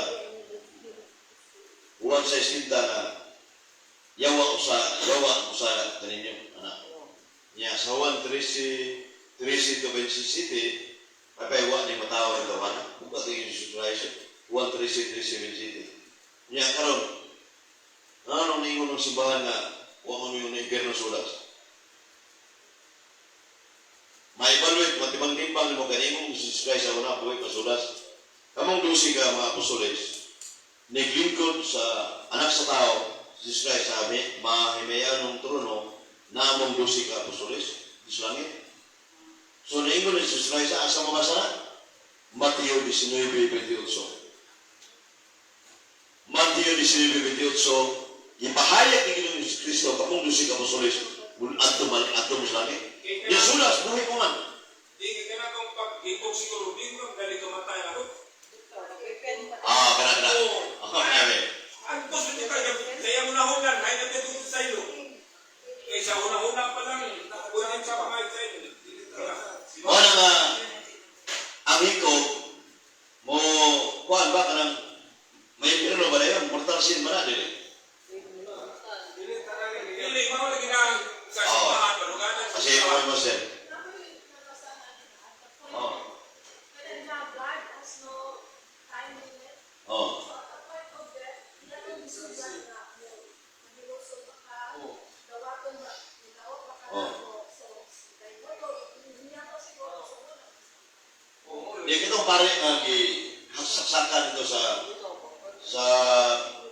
na yawa usa kaninyo anak. Nya sa Juan 13:27 papaywa ni matawag ito ba? Buka ito yung Jesus Christ. Juan 13:27. Nya karon ano ni mo ng simbahan nga wa mo yung impierno Judas? Ma-evaluate, matibang-timbang mo kanimong Jesus Christ sa una, buhay pa Judas. Kamong dusi ka mga apostoles, naglingkod sa anak sa tao, Jesus Christ sabi, mahimayan ng trono, na among dusi ka apostoles, sa langit. So, naingon ni Jesus Christ, asa mga sana? Mateo 19:28. Mateo 19:28, ipahayag ni Ginoong Jesus Cristo, kamong dusi ka apostoles, ato mo sa langit. Yung Judas, buhay ko man. Di ka na kung pag-hipog siguro, di mo dali kamatay ako. Kana. Ang gusto nyo kayo, kaya una-una, ay nagtutulog sa ilo. Kaya sa una-una pa lang, nakabunin sa mga sa ilo. Wala nga, ang hiko, mo, kuhan ba ka ng, may pirno ba na yun? Mortal sin ba na, dili? Dili, mga lagi na sa simbahan, paluganan. Kasi ikaw mo sir. Ya kita pare lagi saksakan itu sa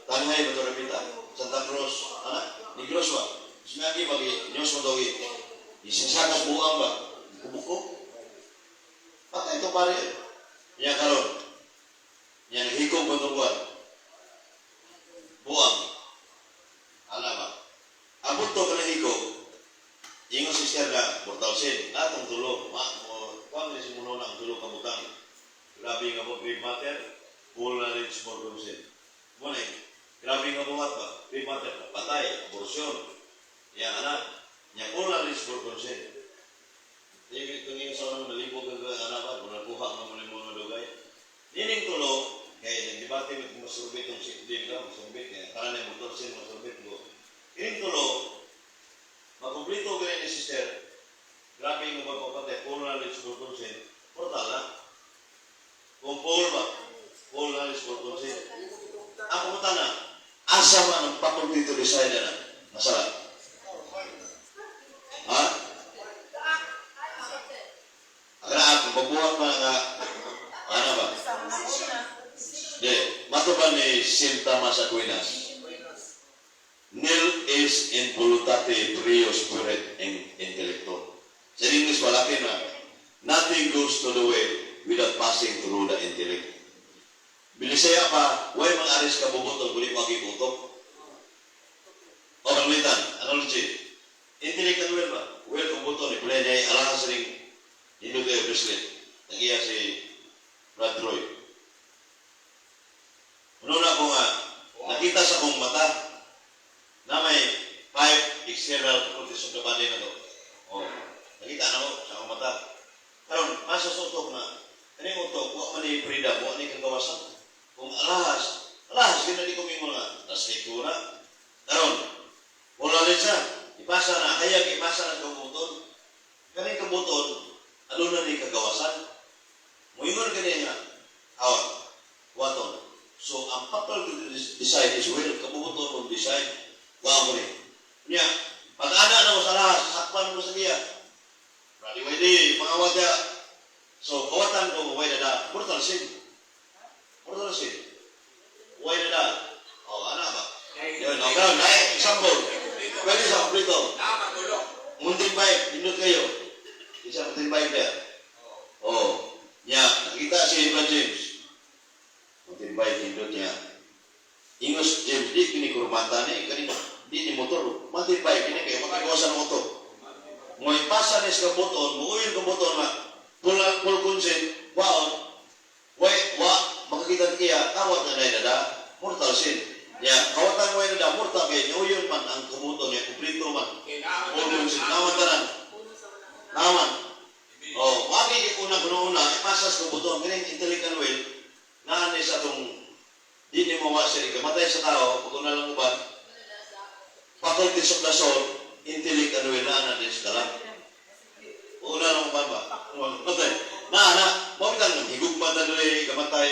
Tanhay Bato Repita, Santa Cruz, anak, Negros ba? Sinagi bagi Nyos mo daw isisakas buang ba? Kubuko. Patay ito pare. Yan karon. Yan hikong buntuan. Buang. Ala ba? Abot to kana hikong. Ingon sister na portal sin, atong tulo, kung ni simulo na ang tulo ka butang. Grabe nga po, grave matter, full knowledge for consent. Muna grabe nga buhat ba? Grave matter, patay, abortion, yang anak, yang full knowledge for consent. Jadi tungin sa orang nalibog ka anak ba, kung nakuha nga muli mo na dugay. Nining tulo, kaya nagdebate mit masurbit yung sikdin ka, masurbit, kaya karan yung motor sin masurbit ko. Nining tulo, makumplito ka ni sister, grabe yung magpapatay, full knowledge for consent, portal na. Kung full ba, full knowledge for consent. Ang pumunta na, asa man ang faculty to decide na, masarap. Ha? Agaraan, kung pagbuhat pa nga, ano ba? Di, matuban ni Sinta Masaguinas. Nil is in voluntate trio spirit and intellecto. Sa English, walakin na, nothing goes to the way without passing through the intellect. Binisaya pa, way mga aris ka bubutol, kulit magiputok. O panglitan, ano legit? Intellect ang well ba? Well kung butol, ipulay niya alahas ring Hindu kayo bracelet. Nagiya si Brad Roy. Ununa ko nga, nakita sa kong mata na may 5 external protection of the body na to. O, nakita na ko sa akong mata. Karon, masa sutok na, ano yung utok, huwag man yung freedom, huwag man yung kagawasan. Kung alahas, hindi ko mingo na, tas lectura. Karon, wala rin siya, ipasa na, hayag ipasa na kabuton. Kaning kabuton, ano na rin kagawasan. Muingon ganyan nga, awat, waton. So, ang papal to decide is well, kabuton mong decide, wala mo rin. Kanya, pag-ana na mo sa alahas, sakpan mo sa giya. Radi, mga wagya. So, kawatan ko, way na da. Portal sin. Way na da. O, anak ba? Yun, o, karoon, example. Pwede sa kumplito. Munting bike, indot kayo. Isang munting bike there. O, niya, nakita si Ibn James. Munting bike, indot niya. Ingos James, di kinikurmata ni, kanina, di ni motor. Munting bike, ini kayo, magkagawasan ng motor. Ngoy pasa ni sa kabuton, muuyong kabuton na full consent, waon, makakita niya, kawat na nada, mortal sin. Ya, kawatan mo na mortal kay muuyong man ang kabuton niya, kumplito man. Full consent, naman tanan. Naman. Oh, wagi una kuno-una, ipasas kabuton, kining intellectual will, naan ni sa itong, di ni mo wasiri, kamatay sa tao, pag una lang uban, faculties of the soul, intellect ano yun na din sa kalam. Una lang ba ba? Matay. Mabitang higugma na doon kamatay.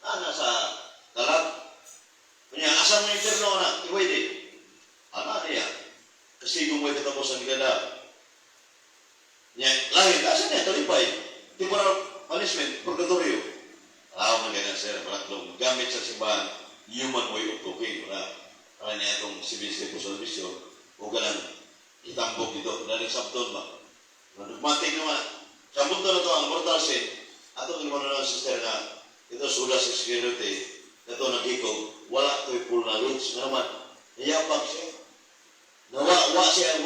Sa kalam. Kanya, asan mo yung terno na? Iwede. Niya. Kasi kung may katapos ang gada. Niya, langit, asan niya? Talipay. Temporal punishment, purgatorio. Mo ganyan sir. Malaklong gamit sa simbahan. Human way of talking. Para niya itong civil step service o ganang itambok dito. Daling sabton ba? Nagmatik naman. Sabton na ito ang mortal sin. Ato ang naman ng sister na ito suda sa security. Ito nagikog. Wala ito'y full knowledge. Nga naman, niyabang siya. Wa siya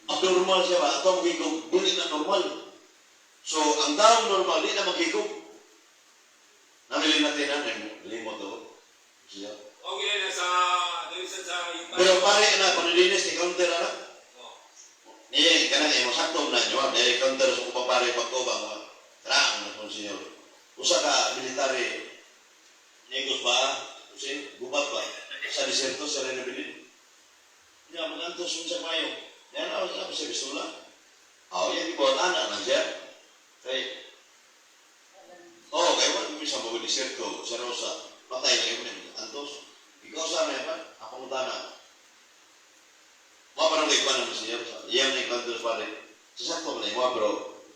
abnormal siya ba? Ito ang magikog. Dili na normal. So, ang daong normal, di na magikog. Namili natin na. Limot ito. Siya. Okay na sa Pero pare na, panilinis, i-counter na. Niya, kanang masakto na nyo, dahil counter sa kupang pare pagkobang, karang na kung senyor. Usa ka, military, negos ba, gubat ba, sa deserto, sa renabilin. Niya, magantos mo sa mayo. Yan na, sa pistola. Yan, ibuhat anak na siya. Kaya wala kami sa mga deserto, sa Rosa, patay na yun, antos. Ikaw sana yan, ako mo tana. Mga parang kay Kwan naman siya. Iyan na yung kantos pare. Sasakto mo na yung mga pero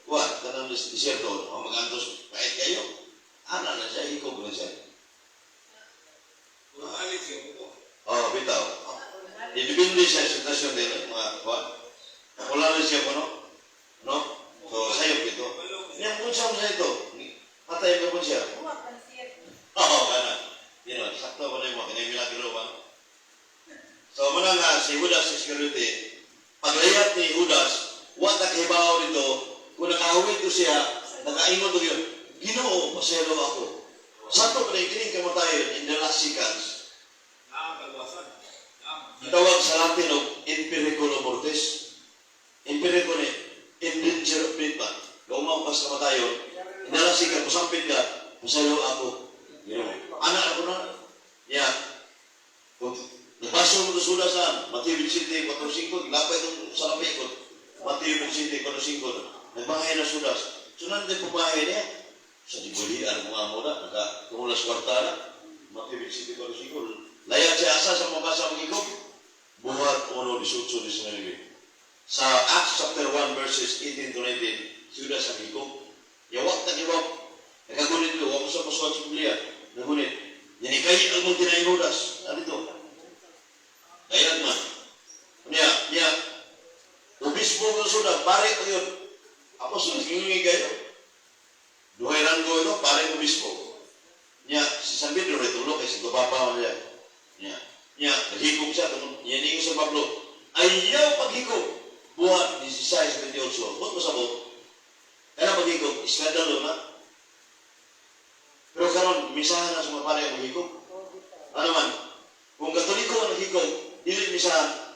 kuan kanang disyerto magantos pait kayo ana na siya hikog na siya bitaw depende sa sitwasyon din mga kuan wala na siya no so sayop ito yang unsang sa ito patay ka po siya kana sakto ba na mo kanya milagro ba so muna nga si Judas Iscariote paglayat ni Judas wa ta kahibaw dito kung nakahawid ko siya nakaingon ko yun Ginoo paselo ako sakto pa rin kining kamatayon in the last seconds itawag sa Latin og in periculo mortis in periculo in danger of death pa kaumaw pas kamatayon in the last seconds musampit ka paselo ako Ginoo anak ako na Nabasa mo sa saan, Matthew 27, 4-5, lapay itong sa lapay ko. Matthew 27, 4-5, nagbahay na sudas. So, nandun pumahay niya. Sa dibulian mga muna, nakatumulas kwarta na. Matthew 27, 4-5, layat siya asa sa mabasa ng ikog. Buhat 1-18-19. Sa Acts chapter 1, verses 18-19, sudas ang ikog. Yawak na iwak. Nakagunit ko, wako sa pasuan sa Biblia. Nagunit. Yan ikay ang mong tinayinudas. Ano ito? Kaya man. Niya. Ubis mo ko sudah, pare ko yun. Ako sudah hingi kayo. Duhay ranggo ito, pare ubis mo. Niya, si San Pedro retulog kay si Tupapa niya. Niya, naghigog siya. Niya ningo sa Pablo. Ayaw paghigog. Buhat, 16-28. Huwag mo sabot. Kaya paghigog, iskandalo na. Pero karon misahan na sa mga pare ang maghigog. Ano man? Kung Katoliko ang naghigog, dili misahan,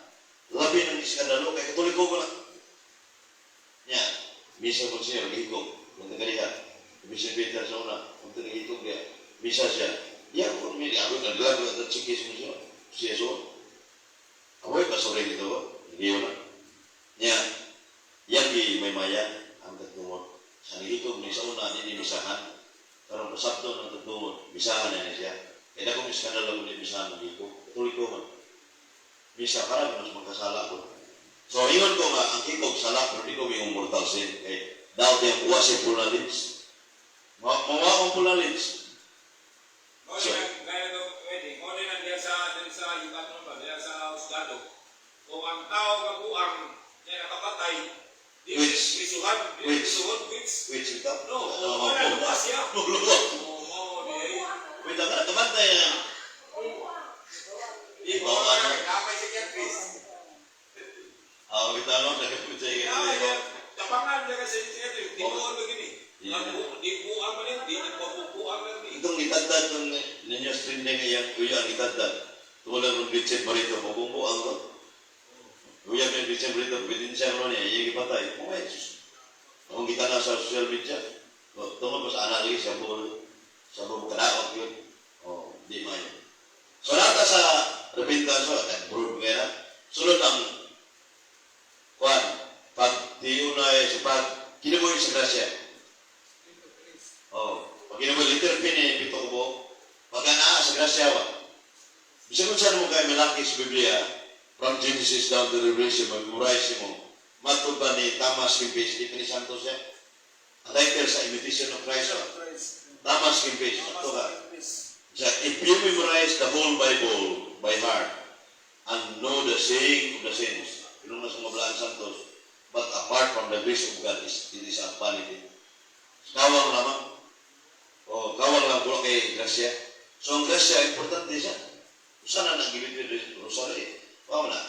labi ng iskandalo, kay Katoliko ko na. Nya, misa ko siya, naghigog, ng tagalihan. Misa Peter sa una, kung naghigog niya, misa siya. Yan ko, may ako naglago at sikis mo siya. Siya so. Amoy pa sore dito ba? Hindi na. Nya, yan di may maya, ang tatumot. Sa naghigog ni sa una, hindi misahan. Karong pasabto ng tatumot, misahan na siya. Kaya kung iskandalo ko ni misahan ng higog, Katoliko man. Bisa para mas magkasala ko. So, ingon ko nga, ang higog sala, pero di ko may mortal sin. Kaya, daw yung uwasip punalins. Mawawang punalins. So, gaya ito, pwede. Kung din nandiyan sa Yucatan ba, diyan sa Husgado. Kung ang tao kabuang niya nakapatay, di misuhan, which ito? No, wala luwas siya. Luwas. Wait, ang nakabantay na. Ibo, kapay si Chris. Kita no, nakapitay ka. Tapangan niya kasi si Chris. Di buwan begini. Di buwan man yun, di buwan man yun. Itong itagdad ng ninyo streaming yang kuya ang itagdad. Tulad ng Richard Barito, pabumuang ko. Kuya ng Richard Barito, pwede siya ano niya, yung ipatay. Oh, Jesus. Kung kita na sa social media, tungkol pa sa analis, sa buong kadaot yun. Di man. So, nata sa repentance, brood nga na, sunod ang pag tiyunay sa pag kinabuhi sa grasya. Pag kinabuhi, literal pito ko po, pag anaa sa grasya ba? Bisa kung saan mo kayo malaki sa Biblia, from Genesis down to Revelation, mag-memorize mo, matod ba ni Thomas Kempis, di pa ni Santos yan? Ang title sa Imitation of Christ, Thomas Kempis, ito ka. If you memorize the whole Bible by heart and know the saying of the saints, pinong na sa Mablaan Santos, but apart from the grace of God, it is a vanity. Kawang lamang. Kawang lang pula kay grasya. So ang grasya, importante siya. Sana nag-gibit yung rosary. Pao na.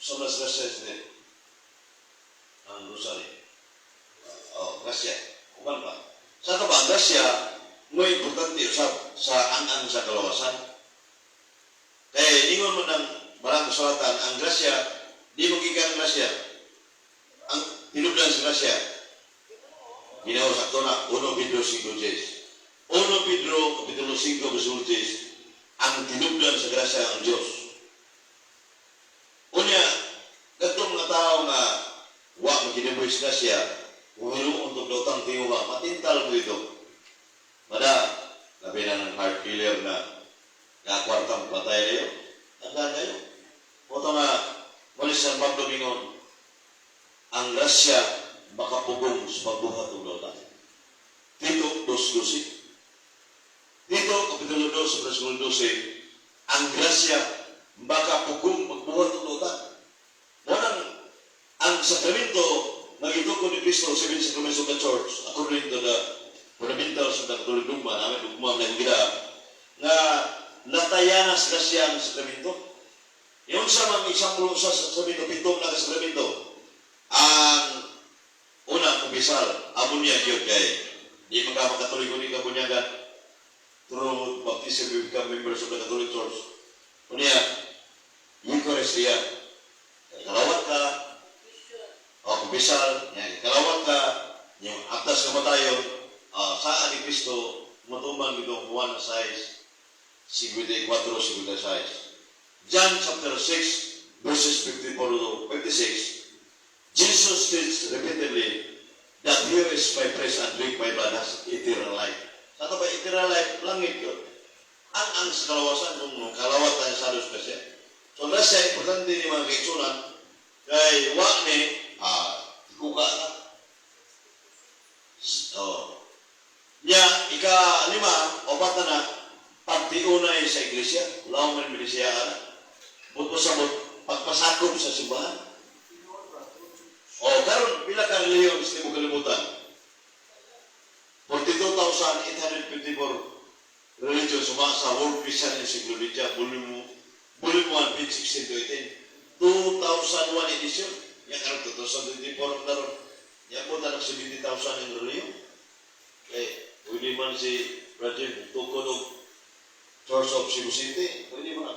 So mas grasya siya. Ang rosary. Grasya. Kuman pa. Sa ito ba, ang grasya, may importante sa ang sa kalawasan. Kaya ingon mo ng marang kasulatan, ang grasya, di magiging grasya. Ang tinubdan sa grasya, ginawa sa ito na 1 Pedro 5:10. 1 Pedro Kapitulo 5 verse 10, ang tinubdan sa grasya ang Diyos. Unya, katong mga tao nga wa magkinabuhi sa grasya, umiluon untuk dautang tiyuha, matintal mo ito. Pada, labi na ng heart failure na kakwartang patay na yun. Tandaan na yun. Oto nga, malis ang Pablo Bingon, ang grasya makapugong sa pagbuhat ng lota. Tito 2:12. Tito, Kapitulo 2, Versículo 12, ang grasya makapugong magbuhat ng lota. Walang ang sakramento na gituko ni Cristo sa Seven Sacraments of the Church, according to the fundamentals of the Catholic dogma, namin dogma na gida, nga natayanas grasya ang sakramento. Yung sa mga isang mulo sa sakramento, pitong na sakramento, ang unang kumbisal, abunyag yun kay di magkamakatuloy ko ni kabunyagan through baptism we become members of the Catholic Church. Kunya, Eucharistia, kalawat ka, o kumbisal, kalawat ka, yung aktas na matayon, saan ni Cristo, matuman itong Juan 6, 54, 56. John chapter 6, verses 54 to 56, Jesus states repeatedly that here is my flesh and drink my blood has eternal life. Sa ito ba eternal life? Langit yun. Ang sa kalawasan, kung kalawat tayo sa Diyos kasi. So, nasa importante ni mga kaitsunan, kay wak ni, kuka na. Niya, ika-5, opat na, pagtiunay sa iglesia, lawan milisya na, buto sa pagpasakop sa simbahan. Karon pila ka reliyon gusto mo kalimutan? 42,854 religion sumasa sa World Christian Encyclopedia, volume 1, page 16 to 18. 2001 edition. Yan karon 2024 karon. Yan po tanong 70,000 yung reliyon. Pwede man si Rajiv tukod og Church of Cebu City. Pwede man.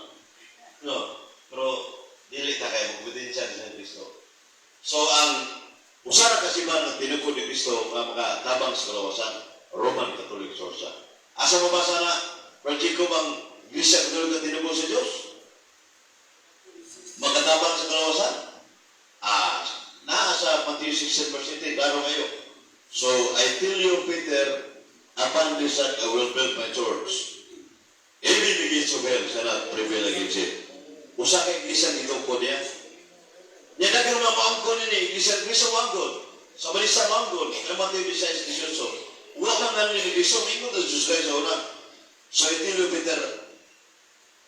No. Pero dili ta kayo magpotensya sa Kristo. So, ang usara kasiban ng tinukod ni Cristo na makatabang sa kalawasan, Roman Catholic Church. Asa mabasa na, Brad Jacob, ang Iglesia Catholic na tinukod sa Diyos? Makatabang sa kalawasan? Nasa Matthew 16 verse 18, klaro kayo. So, I tell you, Peter, upon this rock I will build my church. Even the gates of hell shall not prevail against it. Usa kay Iglesia tinukod niya. Yan na kayo maangkon ini, Iglesia Cristo maangkon. Sa balisa maangkon, ang Matthew 16:18. Wala kang namin ni Cristo, mingon na Diyos kayo sa una. So I tell you, Peter,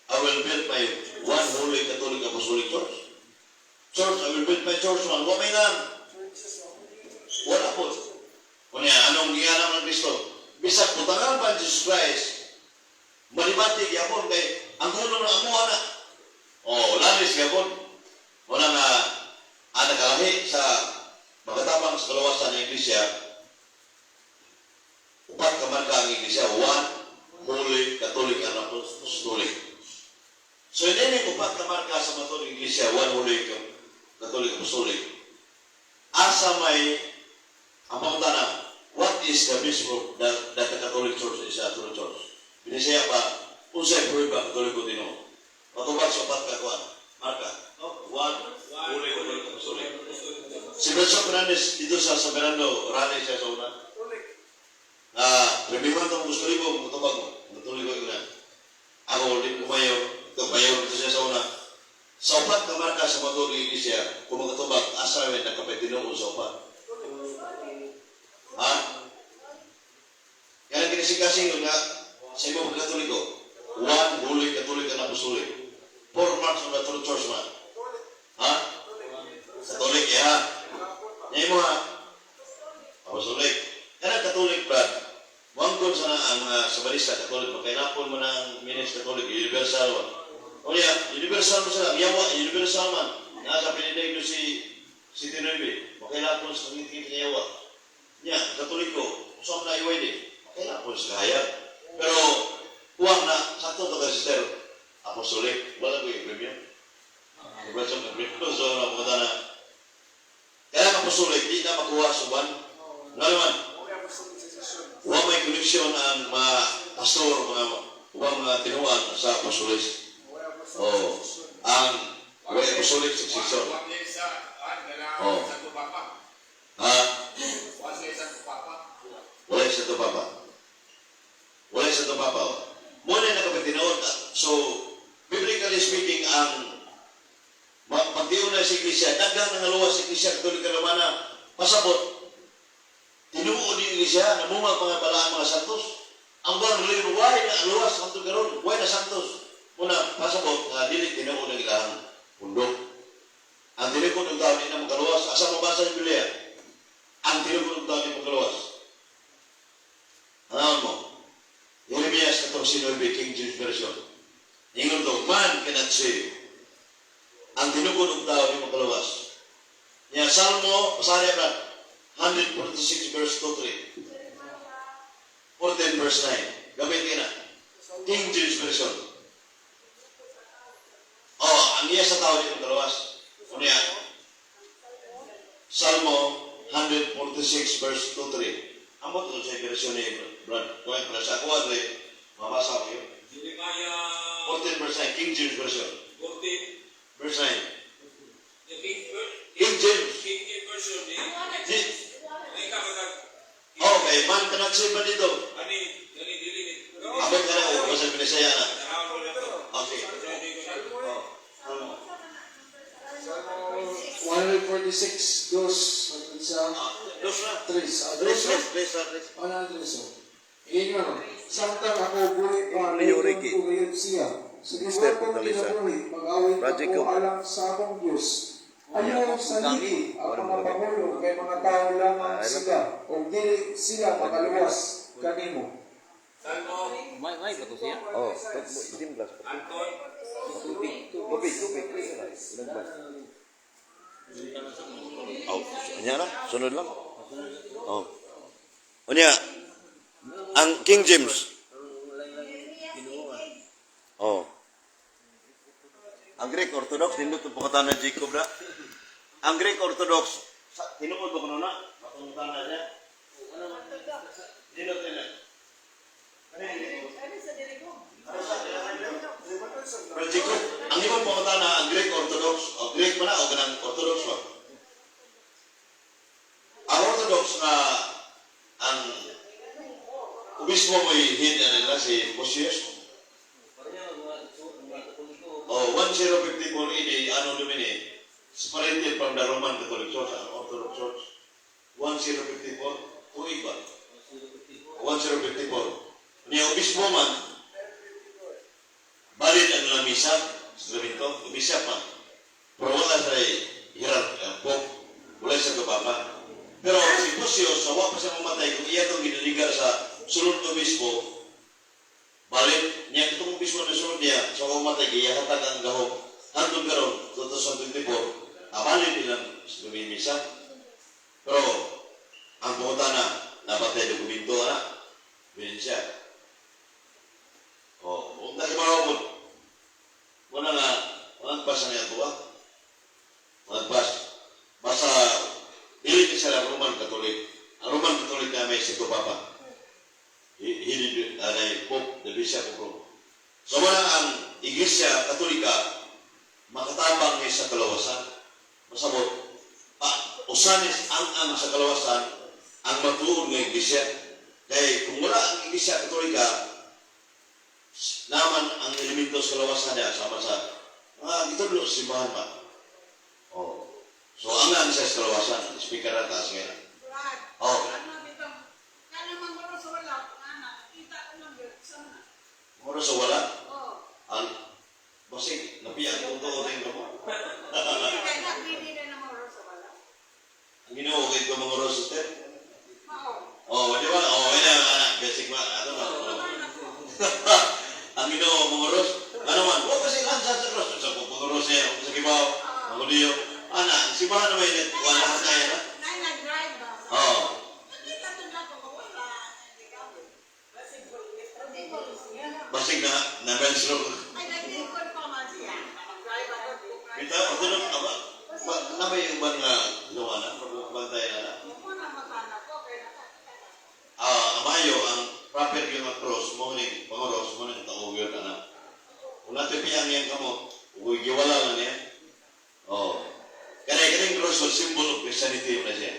I will build my one holy Catholic Apostolic Church. Church, I will build my church man. What may nan? Wala po. Kunya, anong giyanam ng Cristo? Bisag putangan pa ang Jesus Christ, malibantig yapon kay ang hunong na amuha na. Lalis yapon. Wala nga kalahi sa pagkatabang sa kalawasan ng Iglesia, upat ka man ka ang Iglesia, one holy Catholic and Apostolic. So hindi yung upat ka man ka sa matulog Iglesia, one holy Catholic Apostolic. Asa may ang pangutana, what is the mission that the Catholic Church is a true church? Binisaya pa, unsay prueba Catholic ko dino. Matubag sa upat ka kuan, marka. One holy Apostolic. Si Bishop Fernandez dito sa San Fernando, rally siya sa una. Premiman itong gusto libo, matubag mo. Natuloy ko yun. Ako, di ko mayor dito siya sa una. Sa upat na marka sa matulog Iglesia, kung magkatubag, asa rin nakapitinuon sa upat. Kaya kinasigasing yun nga, sa ibang Katoliko, one holy Catholic and Apostolic. 4 marks of the true church man. Katolik ya. Ngayon mo Apostolic. Yan ang Katolik, Brad. Wangkon sana ang sa balista Katolik. Makainapon mo ng Minis Katolik, universal man. Universal mo sila. Yawa, universal man. Nasa pinidig ko si Tinoybe. Makainapon sa pangit-ngit niya yawa. Yan, Katoliko. Usap na iway din. Makainapon sa hayat. Pero, huwag na, sakto ito ka, sister. Apostolic. Wala ko yung premium. Ibrahim na premium. So, napunta na. Kaya ang apostolic, di na makuha sa buwan. Nga naman, huwag may koneksyon ang mga pastor, mga tinuan sa apostolic. Ang apostolic successor. Wala isa ito papa. Wala isa ito papa. Muna yung nakapitinoon. So, biblically speaking, ang pagdiyon na sa Iglesia, dagang nangaluwas sa Iglesia Katolika Romana, pasabot, Tinuod ni Iglesia, namunga mga balaan mga santos. Ang bang liway na luwas ang tugaron, way na santos. Muna, pasabot, nga dili tinuod ng ilang bundok. Ang tinukod ng tao din na magkaluwas, asa mabasa ng Biblia? Ang tinukod ng tao din magkaluwas. Ano mo? Jeremias 14:9, King James Version. Ingon to, man cannot save. Ang tinukod ng tao din magkaluwas. Yan, Salmo, pasari ba? 146 verse 2-3. 14 verse 9. Gamitin na. King James Version. Oh, ang iya sa tao din magkaluwas. Ano yan? Salmo 146 verse 2-3. Amo to sa version ni Brad. Kung yung sa ako, mabasa ko yun. Jeremiah 14 verse 9, King James Version. 14, Verse 9. the King James. Version ni ay kapatag. Okay, man ka nagsay ba dito? Ani dili. Abot ka na ako, basta pinisaya na. Nahawal na to. Okay. Oh, Salmo. 146 dos sa Dos na. tres. Tres. Ano ang tres? Iyon nga, samtang ako buhay pa, liyon ko ngayon siya. Sa ginawa kong kinabuhi, mag-awit ako alang sa akong Diyos. Ayaw sa ligi, ang mga pangulo, kay mga tao lamang sila, o dili sila makaluwas kanimo. Salmo. May ba to siya? Oh, dim glass. Anton. Tubig. Ilang glass? Oh, anya na, sunod lang. Oh. Unya, ang King James. Oh. Ang Greek Orthodox, nindot ang pakatan na Jacob na. Ang Greek Orthodox, tinuod ba ko na? Patungutan na niya. Nindot na. Pero Jacob, ang ibang pakatan na ang Greek Orthodox, o Greek pa na o ganang Orthodox ba? Ang Orthodox na ang obispo mo i-hid na nila si Mosias. Oh, 1054 ini ano lumini separated from the Roman Catholic Church and Orthodox Church. 1054 tuig ba? 1054. Niya obispo man balik ang mga misa sa gaminto, misa man. Pero wala sa hirap pop, wala sa kababa. Pero si Mosias, sawa pa siya mamatay kung iya itong ginaligar sa sunod na obispo, balik niya itong obispo na sunod niya sa umatay giyahatan ang gahong hanggang karon 2024 balik nilang sa misa. Pero ang pumunta na napatay dokumento na siya. Huwag na kimarapot muna nga magpas na niya ito magpas basta dili siya ang Roman Catholic. Ang Roman Catholic na may sito papa hindi na Pope, the Bishop of Rome. So wala ang Iglesia Katolika makatabang niya sa kalawasan. Masabot, usanis ang sa kalawasan ang matuod ng Iglesia. Kaya kung wala ang Iglesia Katolika, naman ang elemento sa kalawasan niya, sama sa gitulo simbahan pa. Oh. So ang siya sa kalawasan, speaker na taas nga. Oh. Mura sa wala? Ang basig, napiyak kung ito rin mo. Ang ginawa ko ito mga roster? Oh, di ba? Oh, ina anak, basic ma, ato na. Ang ginawa mga ros, ano man, huwag kasi kansa sa ros. Sa mga ros niya, sa kibaw, mga diyo. Anak, si Bahan naman yun, wala ka kaya na? Oo. Basig na menstrual. Kita, ako na, nama yung bang gawa na, bantay na. Amayo, ang proper yung cross, mo ni, pangoros, mo ni, taong yun, anak. Kung natin piyang yan ka mo, giwala lang yan. Kaya cross was symbol of Christianity na siya.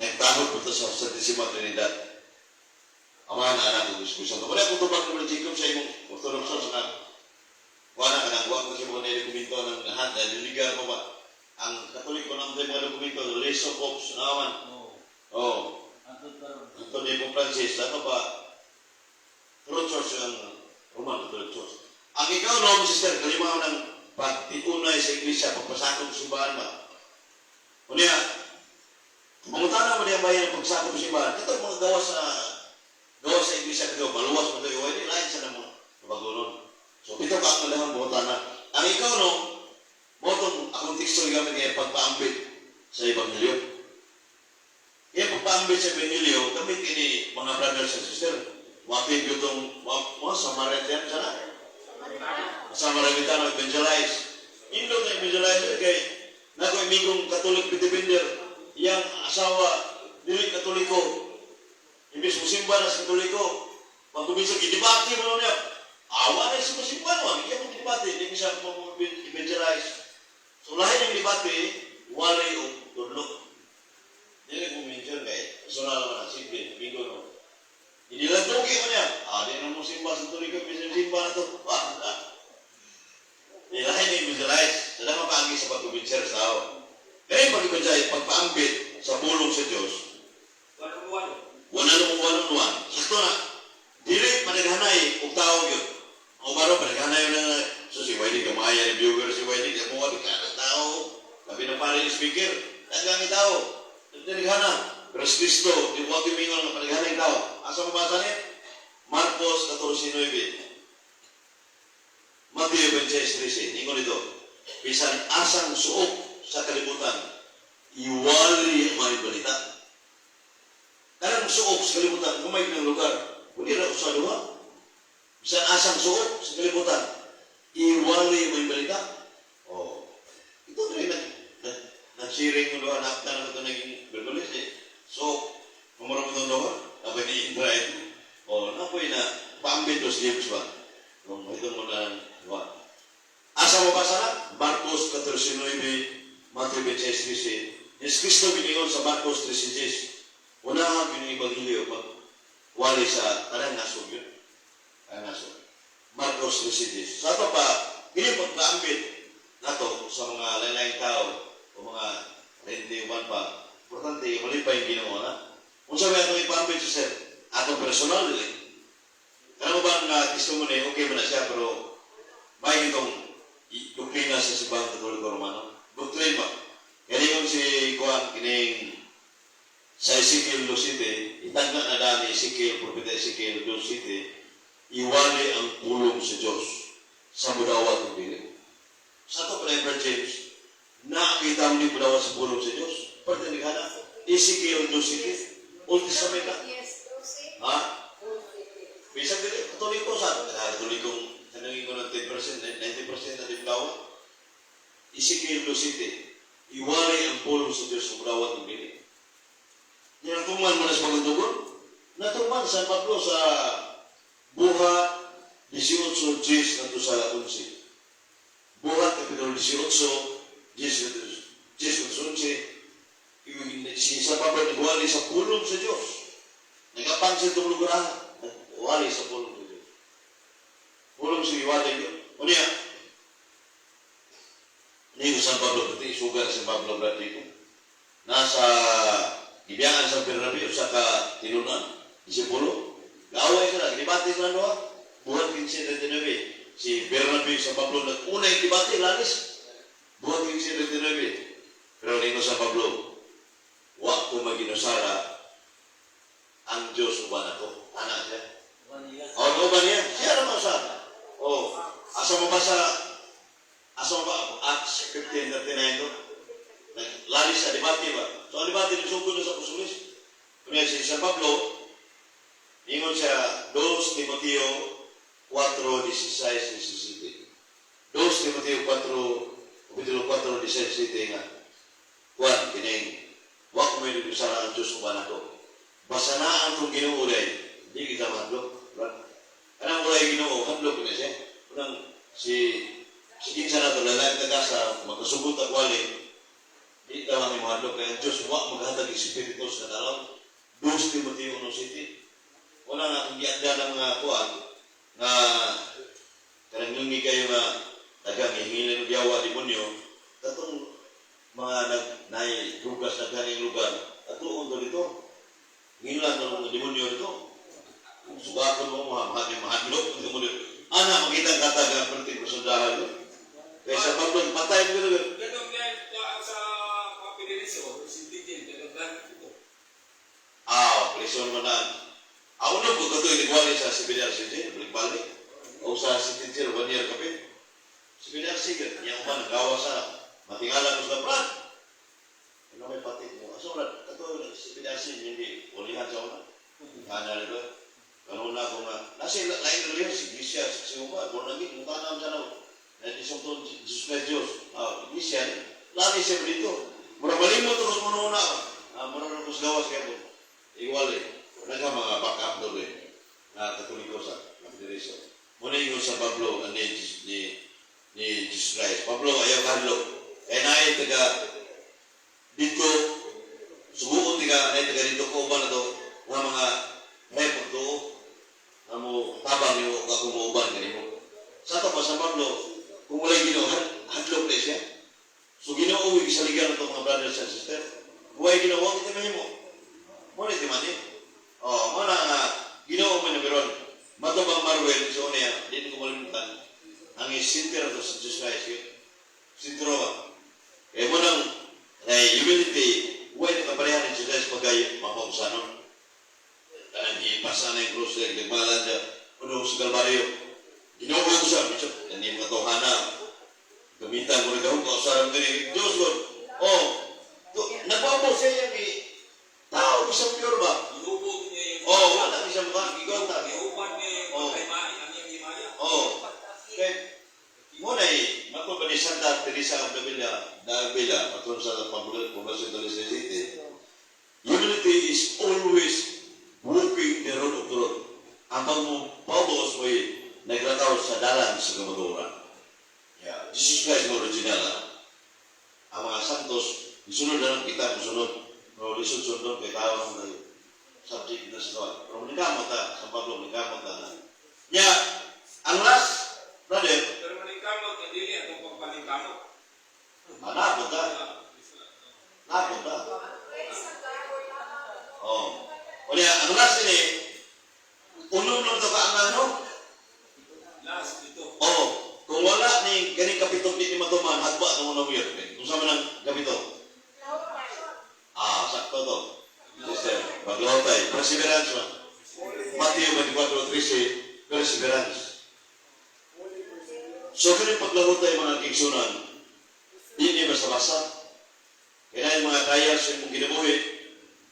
Nagtahod po ito sa Santisima Trinidad. Amahan na anak ko gusto ko. Wala kung tubag naman Jacob sa imong Orthodox Church na wala ka nang huwag kasi mga dokumento ng lahat na diligar mo ba? Ang Katoliko ng mga dokumento, list of popes, naman. Ito ni Pope Francis, ano ba? True Church ang Roman Catholic Church. Ang ikaw, no, sister, kalimaw ng pagtipunay sa iglesia, pagpasakop sa simbahan ba? O niya, mangutana mo niya bayan ng pagsakop sa simbahan, ito mga gawas sa iglesia kayo, maluwas mo kayo, hindi lain sa naman nabagunon. So, ito ka ang malahang butana. Ang ikaw, no, motong akong teksto gamit niya pagpaambit sa Ebanghelyo. Yung pagpaambit sa Ebanghelyo, gamit ini mga brothers and sisters. Wakil ko itong mga Samaritan sana. Samaritan na evangelize. Indot na evangelize kay nako'y migong Katolik Pitipender. Yang asawa, dili Katoliko. Imbis musimba na sa Katoliko. Pagkuminsan, gidibati mo niya. Awa na sa musimba no. Hindi mo gidibati. Hindi mo siya evangelize. So lahat ng debate, walay o tudlo. Dili ko mention kay personal naman ang simple, bigo no. Hindi lang tugi mo niya. Di na mo simba sa tuloy ko, simba na ito. Lahat na i-visualize. Sana mapaanggi sa pag-convincer sa tao. Kaya yung pag-convincer, pagpaambit sa pulong sa Diyos. Wala namang nuwan. Sakto na. Dili panaghanay kung tao yun. Ang umaro, panaghanay yun na so si Whitey, kamaya, reviewer si Whitey, kaya mga bigla tao, labi na pala yung speaker, nagang tao, naghana. Pero si Cristo, di mo tumingon ng panaghanay ng tao. Asa mo basa niya? Marcos 14:9. Matthew 26:13. Ingon ito, bisan asang suok sa kalibutan, iwali ang mga balita. Karang suok sa kalibutan, kumay ng lugar, hindi na sa luha. Bisan asang suok sa kalibutan, iwali ang mga balita. Ito rin nag-sharing mo doon, nakita na ito naging berkulis eh. So, kumara mo doon doon, abay ni Indra ito. Napoy na, paambit to si James ba? Kung ito mo na, asa mo ba sana? Marcos 14:9, Matthew 26:13. Yes, Cristo biningon sa Marcos 3:10. Unahan yung Ebanghelyo pag wali sa tarang nasog yun. Tarang nasog. Marcos 3:10. Sa ito pa, ganyan pagpaambit nato sa mga lain-laing tao o mga 21 pa. Importante, mali pa yung ginawa na. Kung sabi atong ipaambit sa sir, atong personal din. Kaya mo ba ang testimony, okay mo na siya, pero may itong doktrina sa Simbahang Katoliko Romano. Doctrine ba? Kaya yung si Kuan, kining sa Ezekiel 2:7, itagna na dami Ezekiel, Propeta Ezekiel 2:7, iwali ang pulong sa Diyos sa mudawat ng dili. Sa ito pala yung James, nakakita mo din mudawat sa pulong sa Diyos. Pwede naghana, Ezekiel 2:7, Old Testament na. Ha? Bisa dili, Katoliko sa Katolikong tanongin ko ng 10%, 90% na dibdawat. Ezekiel 2:7, iwali ang pulong sa Diyos sa mudawat ng dili. Yan ang tuman mo na sa pagtugon. Natuman sa Pablo sa Buhat 18:10 nato sa 11. Buhat Kapitulo 18:10-11. Si sa Pablo nagwali sa pulong sa Diyos. Nagapang sa itong lugar. Nagwali sa pulong sa Diyos. Pulong sa iwali yun. O niya, hindi ko sa Pablo pati, sugar sa Pablo brad dito. Nasa ibiyangan sa Bernabe sa tinunan, disipulo. Gaaway sila, dibati sila doon. Buhat 15:39. Si Bernabe sa Pablo, una yung dibati, lalis. Buhat 15:39. Pero nino sa Pablo, waktu maginusara, ang Diyos uban ako. Anak siya. Uban niya. Siya naman sa. Asa mo ba Acts 15:39 doon? Lalis sa debate ba? So, ang debate nagsugod na sa Pusulis. Kaya si San Pablo, ingon siya, 2 Timoteo 4:16-17. 2 Timoteo 4:16 nga. Juan, kining, wak mo yung sa ang Diyos uban ako. Basta na ang kong ginuulay, hindi kita madlok. Anong ulay ginoo, hadlok ko na siya. Unang sige sa nato, lalaki tagasa, magkasugot at wali, di tawang yung hadlok, kaya Diyos wak maghatag yung Espiritu sa katalaw. 2 Timoteo 1:7. Una nga, kung gianda ng mga kuwan, na karang nungi kayo nga, tagang hihilin ng biyawa, demonyo, tatong mga nagrugas na ganing lugar, at tuon to dito. Ngilan ng mga demonyo dito. Sugakon mo mahadlok ng demonyo. Anak, makita ang katagang perti ko sa dahan ko. Kaya sa Pablo, patay mo gano'n. Ganun yan sa mga piniliso, si Tijin, ganun ito. Presyon mo na. Ako na po, ito inigwali sa Sibilyar Sige, balik-balik. O sa Sitintir, 1 year kape. Sibilyar Sige, niya uman, gawa sa matingala ko sa Brad. Ano may pati mo? So, ito, Sibilyar Sige, hindi, ulihan sa una. Hana nito. Kanuna ko nga, nasa lain rin si Iglesia, si Uma, kung naging, mukha naman sana, na disong Jesus Christ Diyos, Iglesia, lagi siya dito. Mura malimot ko sa muna una, mura ko sa gawas kaya po. Iwali, wala ka mga backup doon na katoliko sa Federation. Muna yung sa Pablo ni Jesus Christ. Pablo, ayaw kahalo. Kaya naay taga dito, subukan taga dito ko ba na to, mga report to, mo tabang niyo ako mo uban ganito. Sa ito pa sa Pablo, kung wala ginawa, hadlok na siya. So ginawa uwi sa ligan ng mga brothers and sisters. Buhay ginawa, kita mahimo. Muna iti mani. Muna nga, ginawa mo na meron. Matubang Marwell, so niya, hindi ko malimutan. Ang isintir ito sa Jesus Christ yun. Sintiro ba? Munang, humility, buhay na kaparehan ng Jesus Christ pagkay mapausanon. Di pasa na yung krus na nagmalan siya. Ano sa Kalbaryo? Ginawa ko siya. Hindi mga tohana. Gamitan mo rin kahong kausaran din. Diyos ko. Nagpapos siya yung tao. Isang pure ba? Iubog niya yung Wala isang mukha. Gigota. iuban niya yung kaimain, ang iyang himaya. Kaya, muna makon ba ni Santa Teresa of Davila, patron sa Poblacion de Licey City, humility is always walking the road of truth. Ang pagmupautos mo'y naglataw sa dalan sa kamaturan. Jesus Christ ng original. Ang mga santos, isunod na lang kita, musunod. No, lisunod doon, kaya tawag mo tayo. Subject na sa pero nagkamot sa Pablo, nagkamot na. Ang last, brother, Pero manikamot, hindi niya itong pagpanikamot. napunta. Ang last ini, unom lang ito ka ang ano? Last dito. Kung wala ni ganing kapitong di matuman, hadba ang unang year. Kung saan man ang kapito? Sakto to. Sister, maglahotay. Perseverance man. Matthew 24:13, perseverance. So, kung paglahotay mga kiksunan, di ni basta-basta. Kaya yung mga trials yung mong ginabuhi,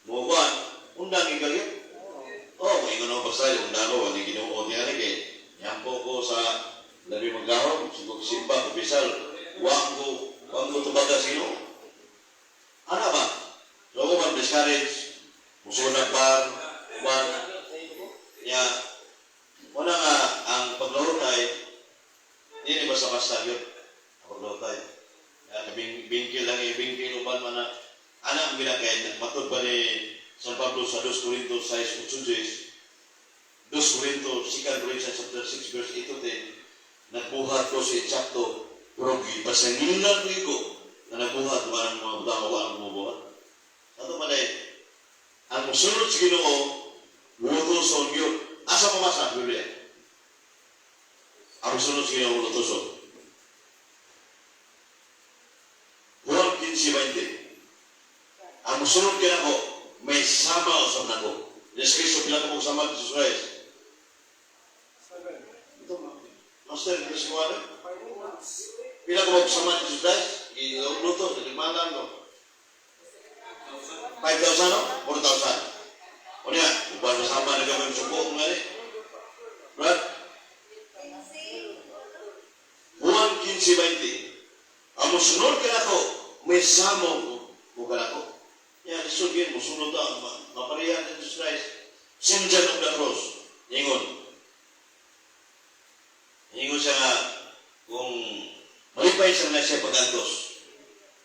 mubuan, undang igalit. May gano'n pa sa'yo, undang ko, hindi ginuot niya rin eh. Nyampo ko sa labi maglahon, siguro simba, kupisal, wang ko tubaga sino. Ano ba? So, ako man discourage, musunag bar, uban, wala nga, ang paglahotay, hindi basta-basta yun, ang paglahotay. Bingkil lang bingkil uban man na, anak ang ginagay, matod ba ni San Pablo sa 2 Corinto 6:8, 2 Corinto, 2 Corinthians chapter 6, verse 8 to 10, nagbuhat ko sa eksakto, pero pasangilan ko iko, na nagbuhat ko ang mga butawa ang bumubuhat. Ato pa ang musunod sa Ginoo, lutoson yun. Asa mamasa, Biblia? Ang musunod sa Ginoo, lutoson. Juan 15:20. Ang musunod ka na ko, may sama o sa nako. Yes, Kristo, pila ko sama ng Jesus Christ. Master, Kristo ko ano? Pila ko sama ng Jesus Christ? Luto, nagmanan ko. 5,000 no? 4,000. O niya, uban masama na gawin suko kung nga Brad? Juan 15:20. Ang musunod ka na ko, may sama ko ka na ko. Yan, isugin, musunod na, maparihan ng Jesus Christ. Sinjan of the cross. Ingon. Ingon siya nga, kung malipay siya na siya pag-antos.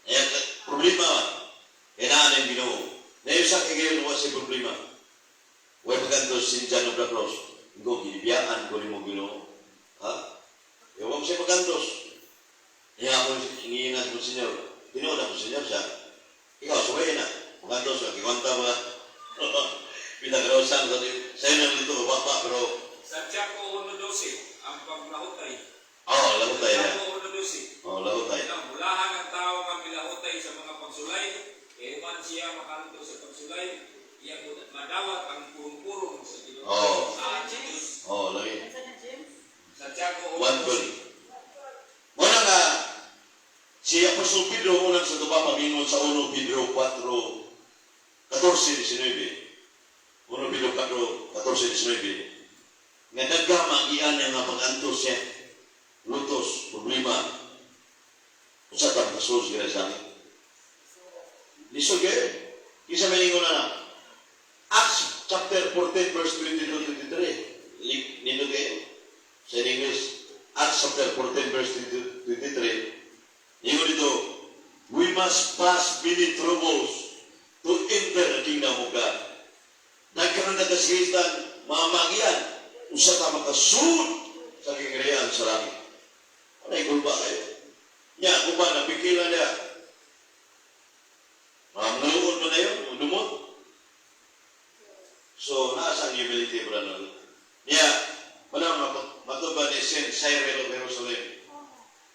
Ayan, problema, kailangan yung Ginoo. Ngayon sa kagayon, wala siya problema. Huwag pag-antos, sinjan of the cross. Ingo, ginibiyaan ko rin mo Ginoo. Huwag siya pag-antos. Kaya ako, hingiinan mo, Senyor. Ginoo na mo, Senyor, siya. Ikaw, suwayin na. Pag-antos ka, kikwanta ba? nagkarosan ko din. Sa'yo na dito, baba, pero, Santiago 1:12, ang paglahutay. lahutay na. Santiago 1:12. Lahutay. Ang mulahan ng tao ang milahutay sa mga pagsulay, man siya makanto sa pagsulay, iya madawat ang purong-purong sa Ginoo. Sa Jesus. Lagi. Santiago 1:12. Muna nga, si Apostol Pedro unang sa tuba pamingon sa 1 Pedro 4:14-19. 1 Pedro 4:14-19. Nga nagkama ang iyan nga pag-antos siya. Lutos, problema. Usa ka kasus gira sa amin. Lisod kayo. Isa may lingon na. Acts chapter 14 verse 22-23. Nino kayo. Sa English, Acts chapter 14 verse 23. Lingon dito, we must pass many troubles to enter the kingdom of God. Nagkaroon na kasigitan, mamagyan, usa ka makasud sa kingriyan sa langit. Ano yung kulba kayo? Nya, kung ba, napikilan niya. Manuon mo na yun, dumot. So, naasang humility, brother? Nya, matuba ni Saint Cyril of Jerusalem.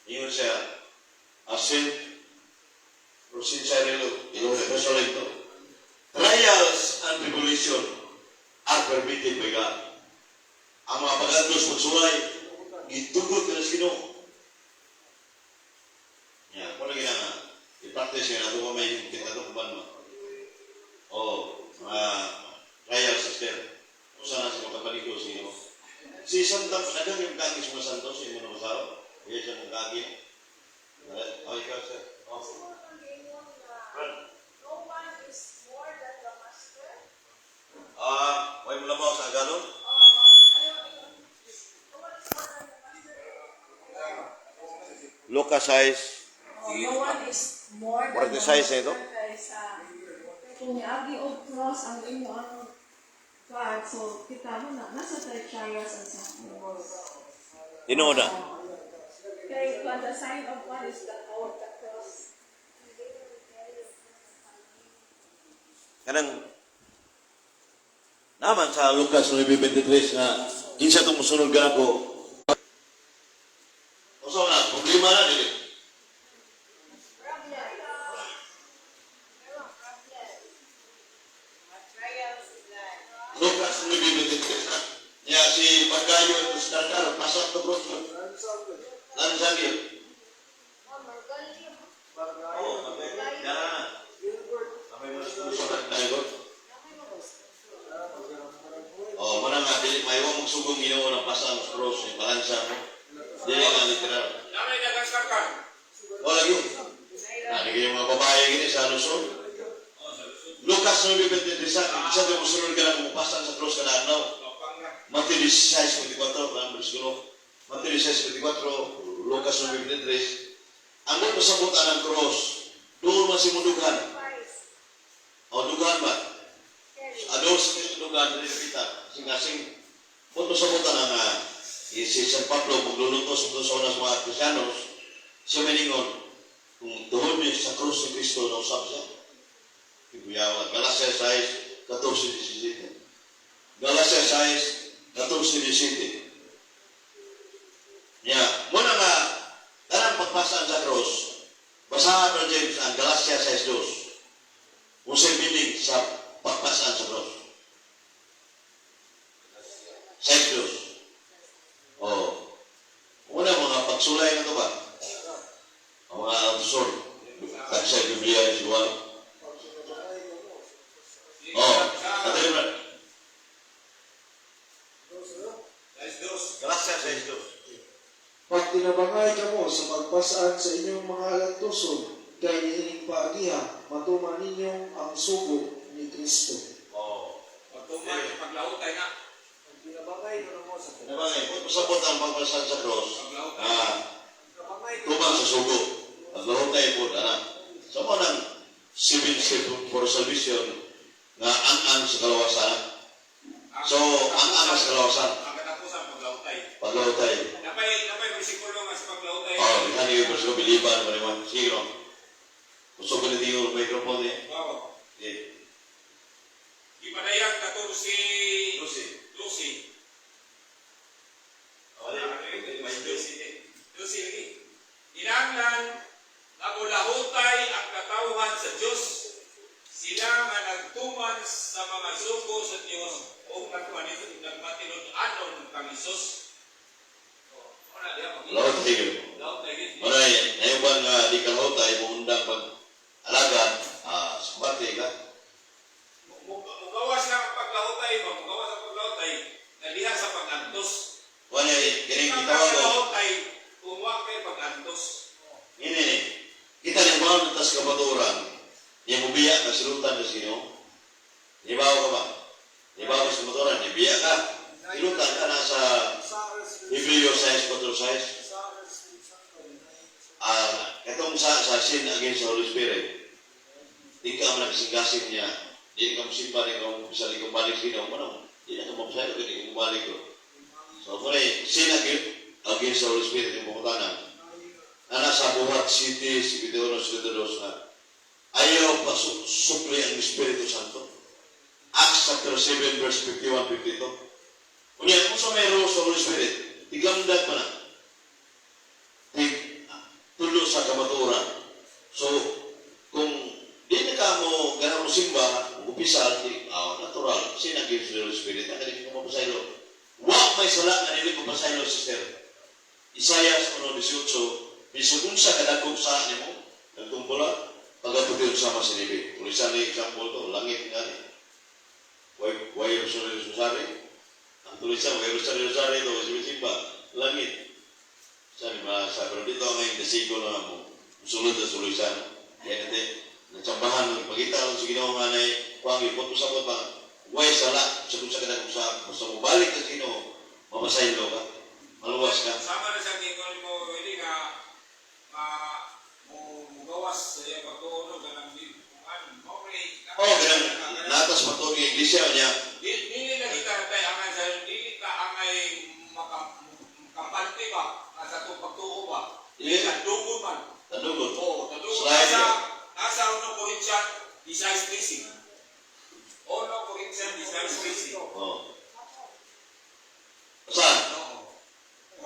Ingon siya, Saint Cyril of Jerusalem to. Trials and tribulation are permitted by God. Ang mga pag-antos pagsulay, itugot ka na sa Ginoo. Kung na ginanga, i-practice nga na ito kung may kita ito kuban mo. Trials sister. Kung saan sa magkapaligo sa Ginoo. Si Santa, nagang yung kagi sa mga santos, yung mga masarap. Kaya siya mong kagi. Ikaw, sir. Huwag mo labaw sa ganon? Lucas 6. No one is more than What the the size master nito? kaysa kung niagi og cross ang inyo ang God, so kita mo na nasa tayo trials and suffering. Tinoda. Kaya but the sign of God is the cross. Kanang naman sa Lucas 9:23 nga kinsa tong musunod ka ako. Usa na problema na dili. Lucas 9:23. Ya si Pagayo itu starter pasok to bro. Lan sabi. Mana nga dili mayo magsugong Ginoo na pasang cross ni balansa mo. Dili nga literal. Namay nagaskakan. Lagi. Nani mga babae gini sa Luzon. Lucas 9:23 isa mo sunod ka na pasang sa cross kada adlaw. Matthew 16:24 ang bersikulo. Matthew 16:24 Lucas 9:23. Ang pasabutan ng cross doon man si mudugan. Dugan ba? Ados dugan dili kita. Sing-sing punto sa buta nga si San Pablo maglulutos sa oras mga Kristiyanos siya meningon kung tuhod niya sa krus ni Kristo na usap siya iguyawan Galacia 6:14-17 Galacia 6:14-17 muna nga tanang pagpasaan sa krus basahan na James ang Galacia 6:2 usay biling sa pagpasaan sa krus 6:2. Una mga pagsulay na ito ba? Ang mga autor. Sa Biblia is igual. Katay ba? Gracias, 6:2. Pag tinabangay ka mo sa pagpasaan sa inyong mga alantuson, kay niining paagiha, matuman ninyong ang sugo ni Kristo. Pagtuman, paglahutay na. Nabangay, kung pasabot ang pagpasan sa cross, tubang sa sugo. At lahutay po, sa mga ng civil for salvation na ang sa kalawasan. So, ang sa kalawasan. Ang katapusan, paglahutay. Paglahutay. Napay bersikulo nga sa paglahutay. Hindi yung bersikulo biliban, maniman. Sige, no? Gusto ko na yung microphone eh. Ipadayag katulad to si Lucy. Lucy. Lucy lagi. Inanglan na mulahutay ang katawhan sa Diyos. Sila nga nagtuman sa mga sugo sa Diyos o nagmatilod-anon kang Isus. Wala diya mag- Lahat tayo. Lahat tayo. Maray, naiwan nga di kalahot ay mundang pag-alagan, sumbate ka. Mugawas lang ang paglahutay, mugawas ang paglahutay, naliha sa pag-antos. Wala, kining Ang gitawa ko. paglahutay, kumuha kayo pag-antos. Ini, kita ni mga natas kabaturan, niya mubiya ka silutan ka sino. Ibaw ka ba? Ibaw ka sa kabaturan, nibiya ka. Silutan ka na sa Hebreo 6:4-6. Katong sa sin against the Holy Spirit, di ka man nagsigasin niya, di ka masimba rin kung bisa di ka balik sino, di na ka mapasaya, di ka balik ko. So, muna sin against the Holy Spirit, yung pumutanan, na nasa buhat city, si Piteonos, na ayaw pa supli ang Espiritu Santo. Acts chapter 7, verse 51-52. Kunya, kung sa mayroon sa Holy Spirit, tigamdag pa na. Tulo sa kamaturan. So, kung di na ka mo ganang simba, upisal, natural, sinagin sa Holy Spirit, na kanil ko mapasaylo. Wag may sala na nili ko pasaylo, sister. Isaiah 1:18, bisukun sa kadagong sa mo, nagtumpula, pagkatutin sama sa nibi. Tulisan ni example to, langit nga ni. Why Rosary? Ang tulisan, why Rosary to, simba, langit. Sabi sa pero dito ang yung desigo na mo, sulod na tulisan. Kaya natin, nagsambahan, pagkita lang sa ginawa nga na kuwang ipot mo sa bata, why sala, sa kung sa kadagong sa, basta mo balik ka sino, mapasaylo ka, maluwas ka. Sama na sa tingkol mo, hindi nga, mugawas sa iya pagtuunog ka ng Ganang natas matog yung iglesia niya, Dili lagi ka tayo angay sa dili ka angay makampante ba? Sa itong pagtuo ba? Dili ka dugon man. tadugot. Oo, tadugon. Slide ka. Nasa 1 Corinthians 16:13. 1 Corinthians 16:13. Oh. Saan? Oo.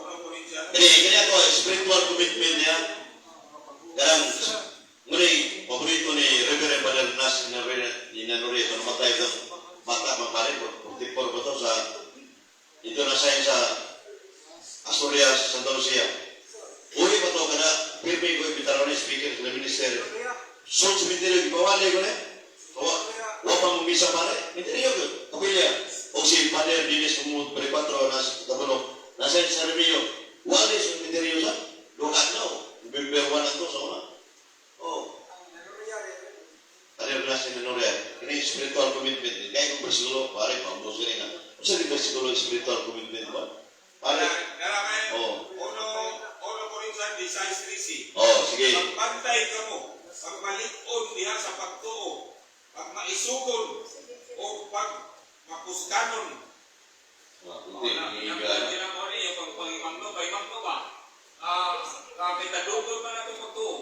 1 Corinthians. Kaya ko, spiritual commitment niya, ganang, ngunit, paborito ni Reverend Father Nas, inanuri ito, namatay ito, mata, maparin, 44 ba ito sa, ito na sa Asturias, Santa Lucia. Uwi pa ito, kada, pirmi ko yung bitaraw ni speaker sa minister. So, sa ministeryo, ibawali ko na eh. Wapang misa pare, ministeryo ko, kapilya. O si Father Dinis Kumut, Peripatro, nasa sa Remio, wali sa ministeryo sa, luhat na o, November 1 ang to sa una. Oh. Father Dinis Minorial, ini spiritual commitment. Kaya kung bersikulo, pare, pambos ka rin na. Masa di bersikulo spiritual commitment ba? Pare, oh. 1 Corinthians 16:13. Oh, sige. Pagpantay ka mo, pagmalikon diha sa pagtuo, pagmaisugon, o pagmapuskanon. Hindi, Yung pagpangimangno ba? Kita dogon man natin pagtuo.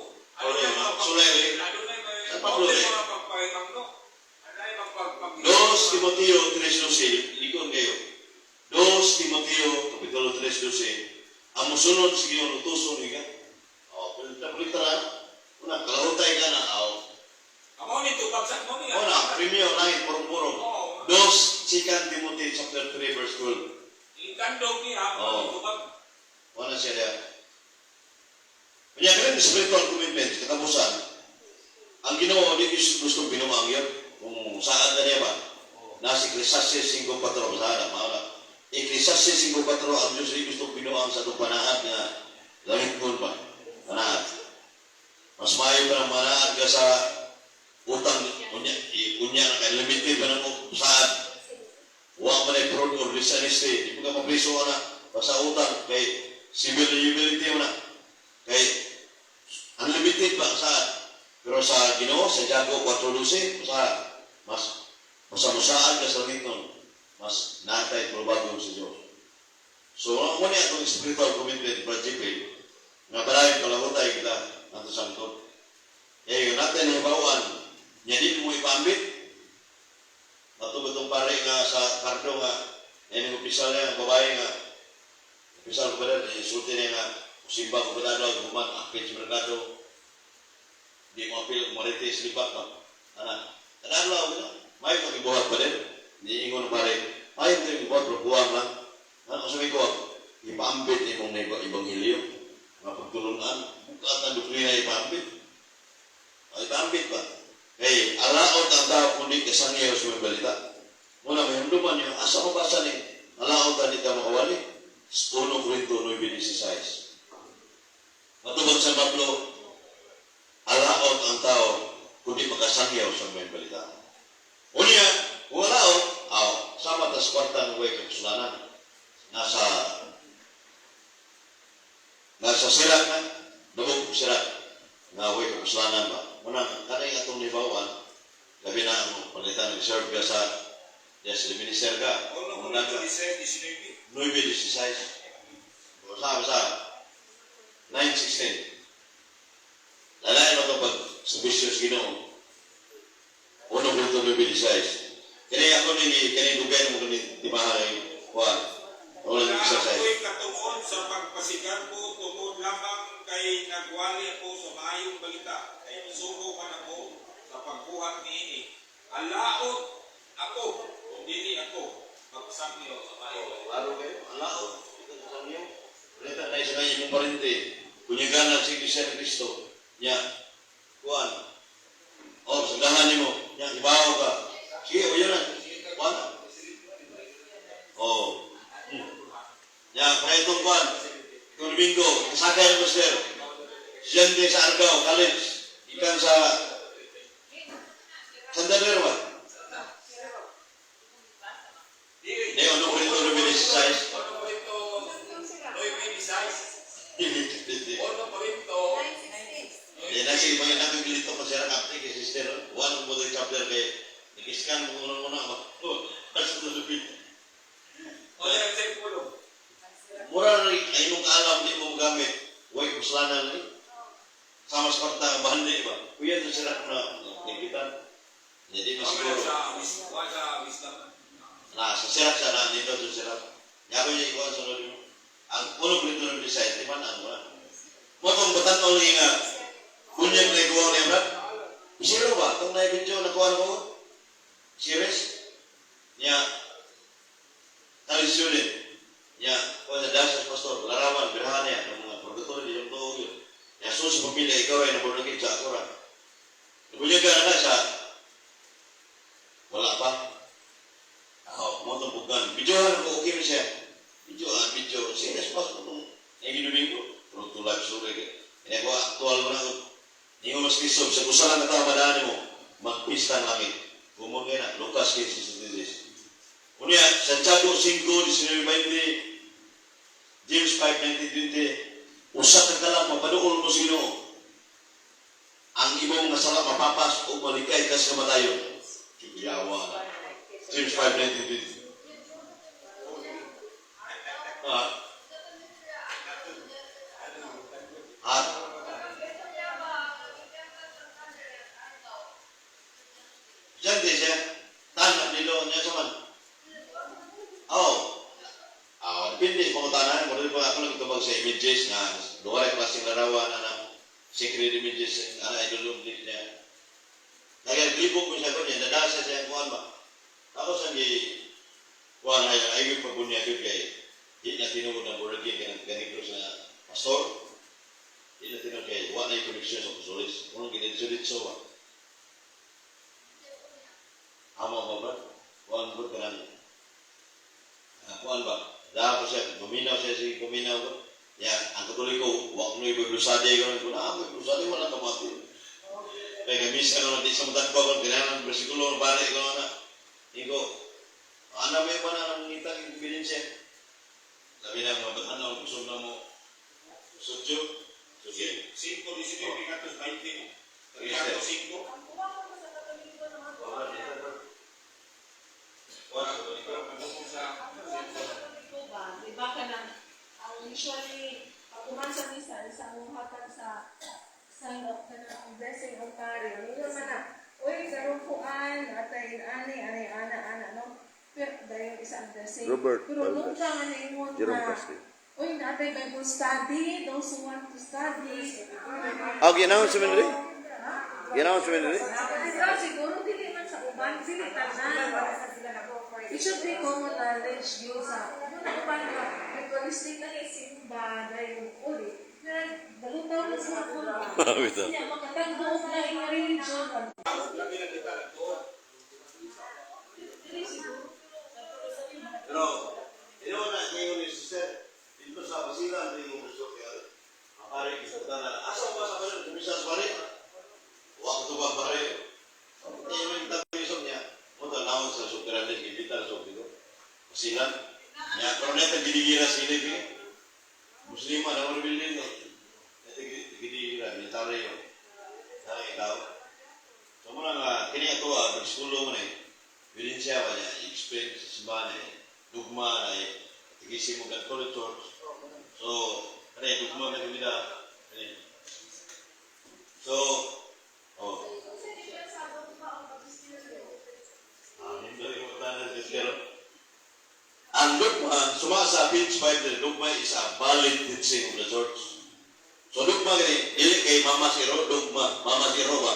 Sulay, Ano na Sa Pablo, mga pagpangimangno? Ano na yung pagpangimangno? 2 Timoteo 3:12, likon kayo. 2 Timoteo, Kapitulo 3:12, ang musunod, sige yung lutuson ka. O, pulitara, una, kalahutay ka na, Amo nito, bagsak mo niya. una, premio, langit, purong-purong. 2 Timothy chapter 3, verse 12. Ikandog niya, Oo. ito bag. Wala siya niya. Kanya ganun, spiritual commitment, katapusan. Ang ginawa, hindi gusto binuang yun. Kung saan na niya ba? Nasa Ecclesiastes 5:4, saan na, maala. Ecclesiastes 5:4, ang Diyos ay gusto binuang sa itong panaad na langit ko ba? Panaad. Mas mayo pa ng manaad ka sa utang, unya na kay limited pa ng saan. Huwag man ay fraud or dishonesty. Di mo ka mapriso ka na sa utang kay civil liability mo na. Kay unlimited pa saan. Pero sa Ginoo, sa Jago 4:12, mas masamusaan ka sa langit nun. Mas natay probado sa Diyos. So, ang muna itong spiritual commitment, project nga maraming palahutay kita nato sa angkot. Kaya yun natin hibawaan, niya din mo ipambit. Matubot itong pare nga sa Ricardo nga, yan yung opisal niya, babae nga, opisal ko ba rin, isulti niya nga, simba ko ba dalo, guman, akit sa merkado, di mo apil, marites, lipat na, anak, kadalo ako na, may magibuhat pa din, di ingon pa rin, may magibuhat, pero buwang lang, ano sabi ko, ipaambit imong na ibang hilyo, mga pagtulungan, bukat na duklina ipaambit, ipaambit ba? Kaya alaot ang tao kundi kasangyaw sa mga balita. Muna may hunduman niyo, asa mo basa ni alaot ang dito makawali? 1 Corinto 9:16. Matubag sa Pablo, alaot ang tao kundi makasangyaw sa mga balita. Unya, kung alaot, sama tas kwarta ng way kapsulanan. Nasa sirat na, nabog sirat na way kapsulanan ba? Muna, kanay atong libawan, labi na ang palitan nag-serve ka sa yes, minister ka. Muna ka. 9:16. Basa, 9:16. Lalayan mo ito pag subisios Ginoo. 1 Corinto 9:16. Kaya ako kaya dugay mo kani timahay. Juan. Wala nang exercise. Ako'y katungkol sa pagpasigan ko tungkol lamang kay nagwali ako sa maayong balita. Kay misugo man ako sa pagbuhat niini. Alaot ako, dili ako magpasangyo sa maayong balita. Laro kayo, alaot. Ito sa inyo. Balita na isa kayo mong parente. Kunyagan si Kristo. Nya, Juan. Sagahan mo. Nya, ibaw ka. Sige, yun na. Juan. Ya, kaya itong Juan. Itong Domingo. Kasakay ang master. Siyente sa Argao, college. Ikan sa Santander ba? Hindi, ano ko rin ito lumili si size? Yan na sige, pagin natin kilito pa siya kapte kay sister. One mo din chapter kay nag-scan mo muna ba? Basta ito lupit. Mura na rin, ay nung alam di mo gamit. Huwag kuslanan rin. Sama sa kwarta, bahandi ba? Kuya ito sila na nagitan. Hindi mo siguro. Sa sirat siya na, dito sa sirat. Yago niya ikuha sa lolo mo. Ang puno nito ng design, di man ano na. Mo itong batan o rin nga, kunyang na ikuha niya, brad. Siro ba? Itong na-video na kuha ko? Serious? Niya, talisyon din. Niya, kung sa dasas pastor, larawan, birahan niya, ng mga purgatory, di yung tuong yun. Niya, susi pamilya, ikaw ay nabunagin sa akuran. Nabunyaga na siya, wala pa. Mo itong bukan. Videohan ko, okay na siya. Video. Serious pa sa itong Domingo. Pero to live story ka. Kaya ko, aktual mo na ako. Hindi mo mas kisob. Sa kusalan na tao, madaan mo. Magpista ng langit. Bumungay na. Lucas 15:66. Unya, Santiago 5:19-20, James 5:19-20, usa ka dalang mapadukol mo sino. Ang imong nasala mapapas o malikay ka sa matayon. Kiyawa na. James 5:19-20. Diyan din siya. Tanap nilo niya sa man. Depende sa mga tanan. Muna pa ako nagtubag sa images na luwala yung klaseng larawan na secret images na idoloblik niya. Nag-libog mo siya ko niya. Nadasa siya ang kuhan ba? Ako sa hindi kuhan ay yung pabunya doon kay hindi na tinugod na buragin ganito sa pastor. Hindi na tinugod kay wala yung connection sa pasolis. Unang ginadisulit ba? Amo ba ba? Kuhan ba ka lang? Kuhan ba? Dahil ko siya, guminaw siya sige guminaw ko. Yan, ang katuloy ko, wak mo yung blusade ko. Blusade wala kamati. Kaya gamis ka naman, di sa matagpa ko, kailangan ng bersikulo, balik ko na. Iko, ano may pa na ng ngitang yung ebidensya? Sabi na mga batan na, gusto na mo. Sudyo? Sige. 5:19-20. Yes, sir. 5. Diba ka na, usually, pag kumansa misa, isang muhatag sa sign of ka ng blessing altaryo. Yun naman na, uy, karupuan, atay, ana, no? dahil isa ang blessing. Robert Pero nung Valdez. ka nga naingon Jerome na, Castro. uy, natay Bible study, those who want to study. Ginawa sa Manila? Ginawa sa Manila? Pero siguro dili man sa uban, dili tanan. It should be common knowledge yun sa muna uban ka. Ritualistic na simba dahil uli. Balutaw na sa mga Bitaw. Kanya makatagbo na yung religion. Pero, ino na, ngayon ni sister, dito sa basilan, hindi mo gusto kaya, pare, kita na, asa ba sa pare, kumisa sa pare? Waktu ba pare? Ngayon yung tabi niya, mo naon sa sukiran din, kita sa dito. Basilan, niya, pero na ito ginigira sila, Muslima na mo bilin no. Ito ginigira, military yun. Dahil ikaw. So muna nga, kini ato pag-skulo mo na bilin siya ba niya, i-explain sa simbahan dugma na tigisin mo Catholic Church. So, dugma na kumida. So, ang dogma, sumasa page 5 na dogma is a valid teaching of the church. So dogma gani, dili kay Mama Siro, dogma, Mama Siro ba?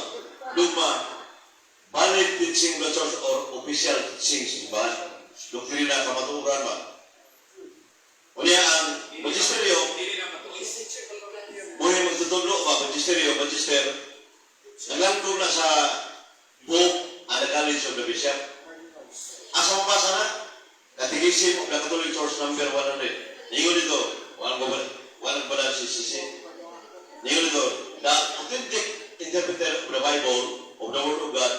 Dogma, valid teaching of the church or official teaching simbahan. Doktrina kamaturan ba? Unya ang magisteryo, buhay magtutulog ba? Magister, naglangkog na sa Pope and the College of the Bishop. Asa mo pa sana? Katigisin mo, Catholic Church number 100. Ningo dito, walang ba si Sisi? Ningo dito, the authentic interpreter of the Bible, of the Word of God,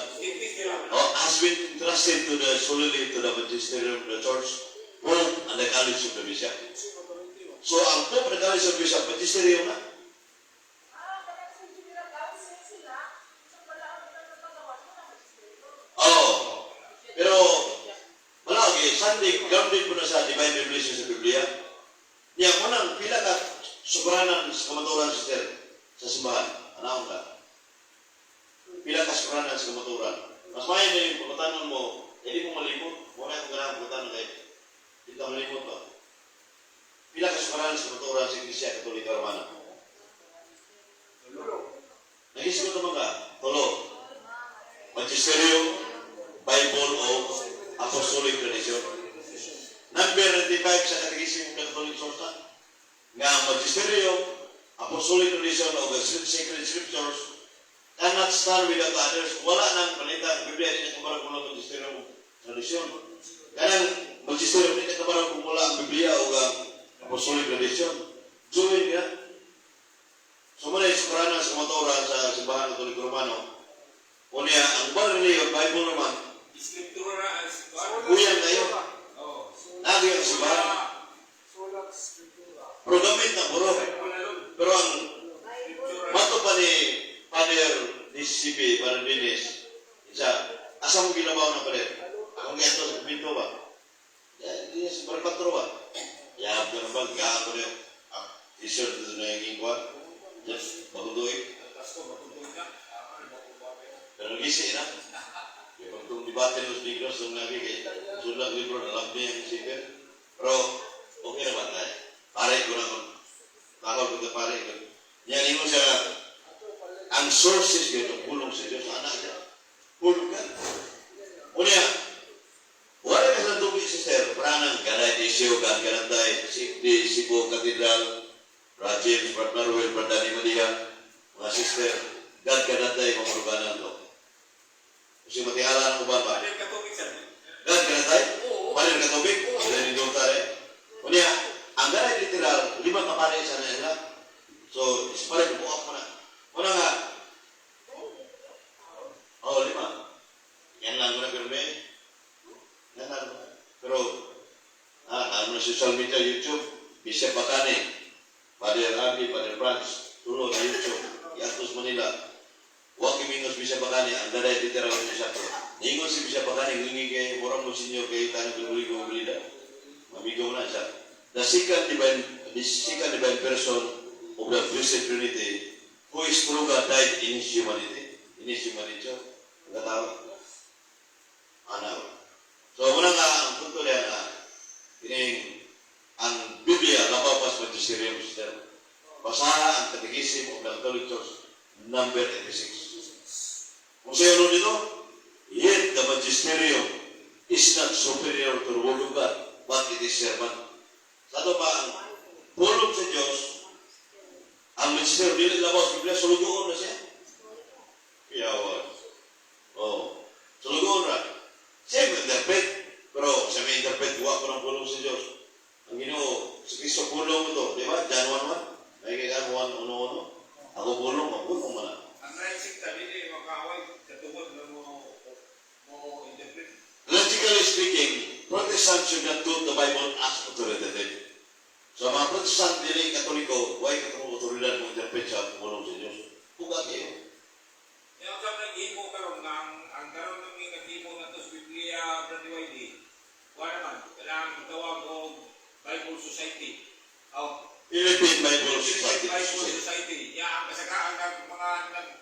has been entrusted to the solely to the magisterium of the Church, Pope and the College of the Bishop. So, ang Pope and the College of the Bishop, magisterium na. Pero malagi, Sunday, grounded po na sa divine revelation sa Biblia. Niya, munang pila ka sukuranan sa kamaturan sa simbahan. Anaon ka? Pila ka sukuranan sa kamaturan. Mas mayan na yung pagkatanon mo, hindi mo malimot. Muna yung ganang pagkatanon kayo. Hindi ka malimot ba? Pila ka sukuranan sa kamaturan sa Iglesia Katolika Romana. Nag-isip ko naman ka, tulo. Magisterium, Bible o Apostolic Tradition. Number 95 sa Katekism ng Catholic Church nga Magisterium, Apostolic Tradition o the Sacred Scriptures cannot stand without others. Wala nang panita ang Biblia din ang kabarang kung Magisterium Tradition. Kanang Magisterium din ang kabarang kung wala ang Biblia o ang Apostolic Tradition. Join nga. So muna yung sukuranan sa kamaturan sa simbahan Katoliko Romano. Unya, ang Bible naman, Uyang kayo. Lagi ang simbahan. Pero gamit na puro. Pero ang mato pa ni Father DCP, Father Dennis, isa, asa mo ginabaw na pala? Akong ganito sa pinto ba? Hindi sa barpatro ba? Yab ko na ba? Gaya ko na t-shirt na naging kwa. Yes, magudoy. Pero gisi na. Kung debate los negros ng nabi kay sulat libro na lang niya yung isipin. Pero okay naman tayo. Pare ko naman. Takot ko pare ko. Yan mo siya ang sources yun, pulong sa Diyos, anak niya. Pulong ka. Unya, wala ka sa tubi sister, pranang kanay di siyo kan kanantay, di Cebu Cathedral, James, Pratnaruel, Pradani Madia, mga sister, God kanantay, mga urbanan ko. Kasi matihala ng uban ba? Palir ka tubig, sir. God kanantay? Palir ka tubig? Sila nindong tari. Unya, ang ganay literal, 5 kapare sa nila. So, ispalit mo ako na. Una nga, 5. Yan lang ko na pirme. Yan lang. Pero, alam na social media, YouTube, Bishop Bacane, Father Abi, Father Franz, tulog na YouTube, Yatos Manila. Huwag kimingos Bishop Bacane, ang daday literal ko siya po. Ningon si Bishop Bacane, ngungi kay Morang Monsignor kay Tanong Pinuligo Maglida. Mamigaw na siya. The second divine person of the Blessed Trinity, who is true God, died in His humanity. In His humanity. Nagkatawa? Ano? So, muna nga, ang Catechism of the Catholic Church, number 86. Kung sa'yo nun dito, yet the magisterium is not superior to the word of God, but it is servant. Sa ito ba, ang pulong sa Diyos, ang magisterium, dili labas, Biblia, sulugoon na siya. Iyawan. Oh, sulugoon na. Siya mag-interpret, pero siya may interpret, huwag ko ng pulong sa Diyos. Ang Ginoo, si Kristo pulong mo ito, di ba? John 1:1. May kaya 1:1. Ako pulong, mapulong mo na. Ang naisip tabi ni makaway, katubod na mo interpret. Logically speaking, Protestants should not do the Bible as authoritative. So mga Protestant dili Katoliko, why katong otoridad mo interpret sa pulong sa Diyos? Buka kayo. Yung sa nag-himo karon ang karon ng mga nag-himo na to sa Biblia, Brother Whitey, wala naman, kailangan tawag o Bible Society. Philippine Bible Bible Society. Society. Ya, ang kasagaan ng mga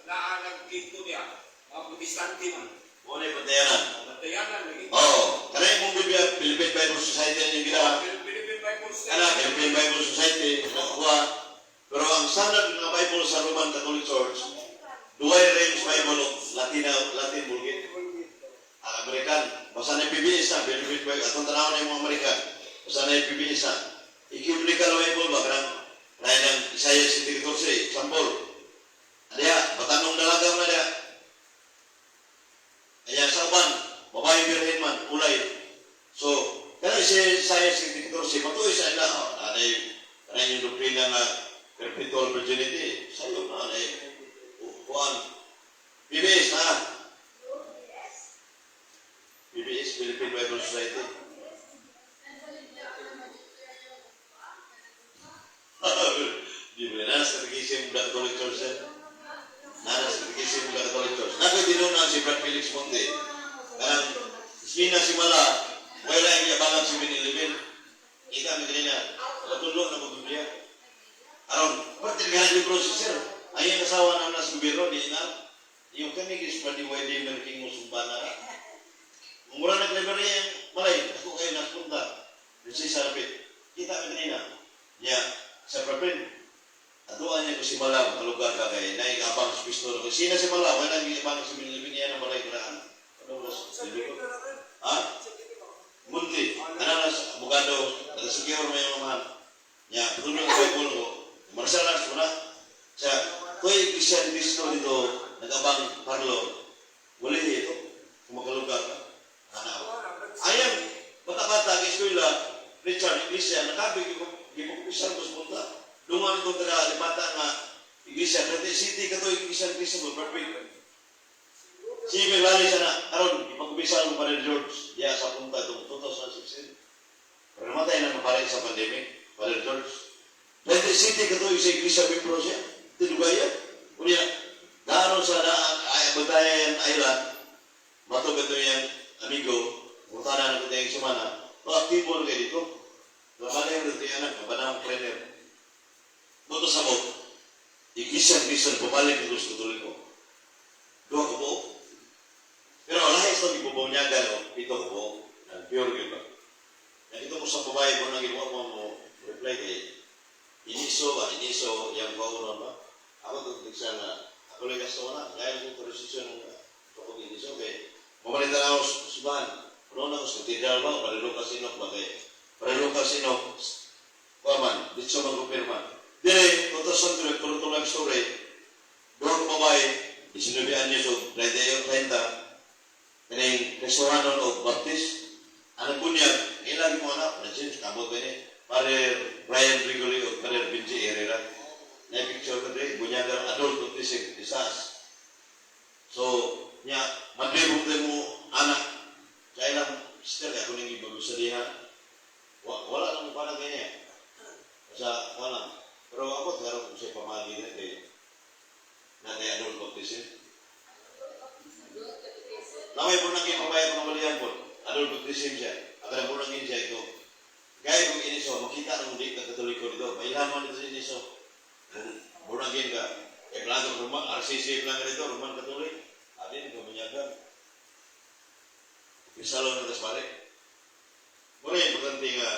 nag-kinto niya, mga Protestante man. Muna yung patayanan. Matayanan lagi. Oo. Kanay mong Biblia, Philippine Bible Society ang yung ginawa. Philippine Bible Society. Kana, Philippine Bible Society, nakuha. Pero ang standard ng Bible sa Roman Catholic Church, duway Reims Bible of Latin Bulgit. Ang American, basta na PBS na, Philippine Bible, atong tanaw na yung mga American, basta na PBS na. Ikimulika na Bible ba, kanang raya ng Isaiah 14, sampol. Adya, batanong dalagam na dia. Kaya sa uban, babae birhen man, ulay. So, kaya si Isaiah 14, matuloy sa ila, kanay yung doktrina na perpetual virginity, sayo na, Juan, PBS na. PBS, Philippine Bible Society. Di ba, nanas katekisim ng Catholic Church yan? Nanas katekisim ng Catholic Church. Nagkatinunan si Brad Felix Monte. Karang, ismina si Mala, wala yung yabangan si Minilimin. Kita mi kanina, natulog na mag-Biblia. Aron, pati naghahan yung processor. Ay yung asawa na nas gobyerno, di na. Yung kami kispa di YD Merking Musumbana. Mura nag-library yung malay. Ako kayo naspunta. Kasi sarapit. Kita mi kanina. Niya, sa prapin. Atuan niya ko si Malam, kalugar ka kay naikabang sa pistol. Sina si Malam, wala nag-iabang sa Minilibin niya ng malay kuraan. Ano ba sa Minilibin? Ha? Munti. Ananas, abogado, nag-secure mo yung mga. Niya, patuloy ang Bible ko. Marsalas mo na. Sa, ko'y Christian Cristo dito, nag-abang parlo. Wala ito. Kung makalugar ka. Ayam, bata-bata, kay-eskwela, Richard, Iglesia, nakabig yung Gipag-Pisang Guspunta. Lungan ito lipata nga Iglesia. Kasi city ka ito, Iglesia, perfect. Si Melali sana, karon ipag-umpisa ang Padre George, ya sa punta itong 2016. Pero namatay na mapalit sa pandemic, Padre George. Dahil city ka ito, isa Iglesia Bipro siya, tinugaya. Kunya, naroon sa Bantayan Island, matog ito yung amigo, mutana na ito yung sumana, proaktibo na kayo dito. Labanay ang ito yung anak, mabanang trainer. Buto sa mo, Iglesia, pabalik ito sa Katoliko. Doon ko po. Pero lahis ito, ibubaw niya gano'n, ito ko po, pure yun ba? Yan ito mo sa babae mo, nang ginawa mo, reply kay, iniso, yung paunan ba? Ako ito, tigsa na, ako lang kasto na, gaya ng prosesyon ng kapag iniso, kay, mamalita na ako sa subahan, ano na ako sa katedral ba, parilo ka sinok ba kay, parilo ka sinok, kuaman, dito mag-rupirman. Dili, totosan tuloy, puro life story, doon ko babae, 19 anyos o 30, kaning restauranton o Baptist, ang bunyag, ilang mo anak, na James, kamot ba niya, Parer Brian Gregory o Parer Benji Herrera, na picture ko rin, bunyagan, adult autism, isas. So, niya, madribong din mo, anak, kaya lang, sister, ako nang ibagusalihan, wala lang mo parang ganyan. Sa, wala. Pero ako, tarap ko siya pamagi na, natin adult autism. Namay po nang ipabayad ng malihan po. Adult baptism siya. Akala po nang siya ito. Gaya kong iniso, makita ng hindi ka Katoliko dito. Mailan mo nito sa iniso. Bunagin ka. E plano Roman, RCC plan rito, Roman Katolik. Adin, kamunyagan. Isalo na tas balik. Muna yung importante nga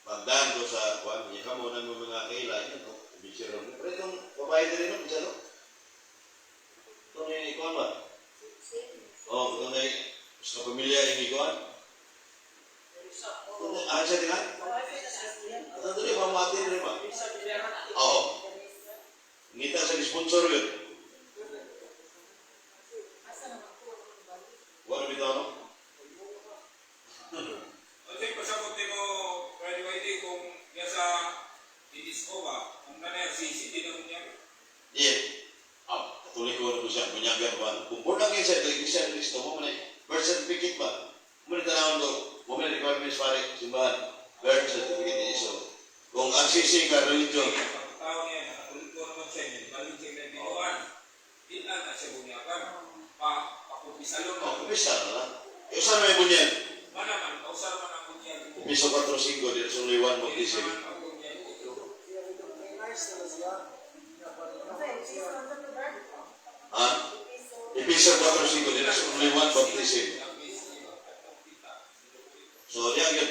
pagdaan ko sa kwan, niya kamo ng mga kailan, ito, Teacher ron. Pero itong babae din rin, isa no? Itong ni Kuan ba? Oh, itong na sa pamilya ni Kuan. Siya din ha? Ito rin, mamatin rin ba? Oo. Ngita sa sponsor yun. Wala bitaw no? Kasi pasabot mo, graduate kung nasa Didisco ba, kung nangyari din naman niya. Iya. Katuloy ko na siya, bunyagan ba? Kung puna kayo sa Iglesia ng Cristo, mo na birth certificate ba? Mo na tanawin ko, mo na requirements pare, simbahan, birth certificate ni Iso. Kung RCC ka, religion, Tao niya, nakatulit ko naman siya niya, balik siya na binuan. Ilan na siya bunyagan, pakupisalon na. kumisa na lang. E saan may bunyan? Mana man, kausar man ang bunyagan. Piso 4-5, dito sa Liwan mo, Hindi Tisig. naman ang bunyagan ito. Ha? Ipiso 4-5, dito sa Liwan mo, Tisig. So, diyan yun.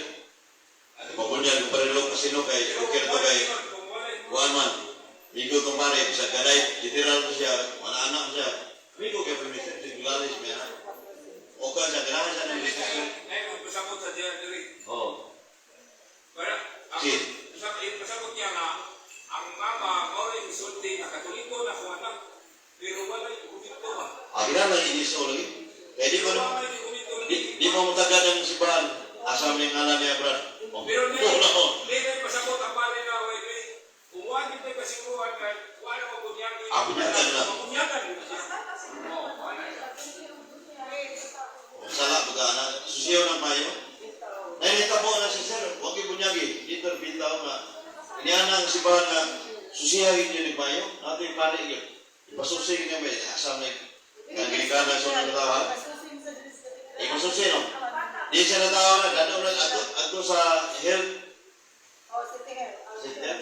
Pabunyan, kung parilog kasino kay, okay na to kay, kuhaan man. Migo itong pare, sa galay, titiral ko siya, mga anak siya. Migo kay permission, sigulalis niya. Okay siya, kailangan siya ng business. Pasabot sa diyan diri. Oo. Pero, pasabot niya na, ang mama, mauring sulti, nakatuliko na kung anak, pero wala yung kumito ba? Kailangan iniso lagi. Kaya di ko naman, di mo matagal ng simbahan. Asam yung ngalan niya, Brad. Pero di, Oo na ako. di kayo pasabot ang pare na, kung wala kayo kasiguan, wala mo bunyagin. Bunyagan na. Bunyagan na siya. Salah buka anak, susiyaw ng payo. Nahilita po na si Sir, huwag ibunyagi. Dito, bintaw na. Inianang simbahan na susiyawin niyo ni payo. Natin yung pare yun. Ipasusin niya ba, asam na yung na siya ng tawa. Ipasusin no? Di siya natawa na, gano'n na ato sa health. Center?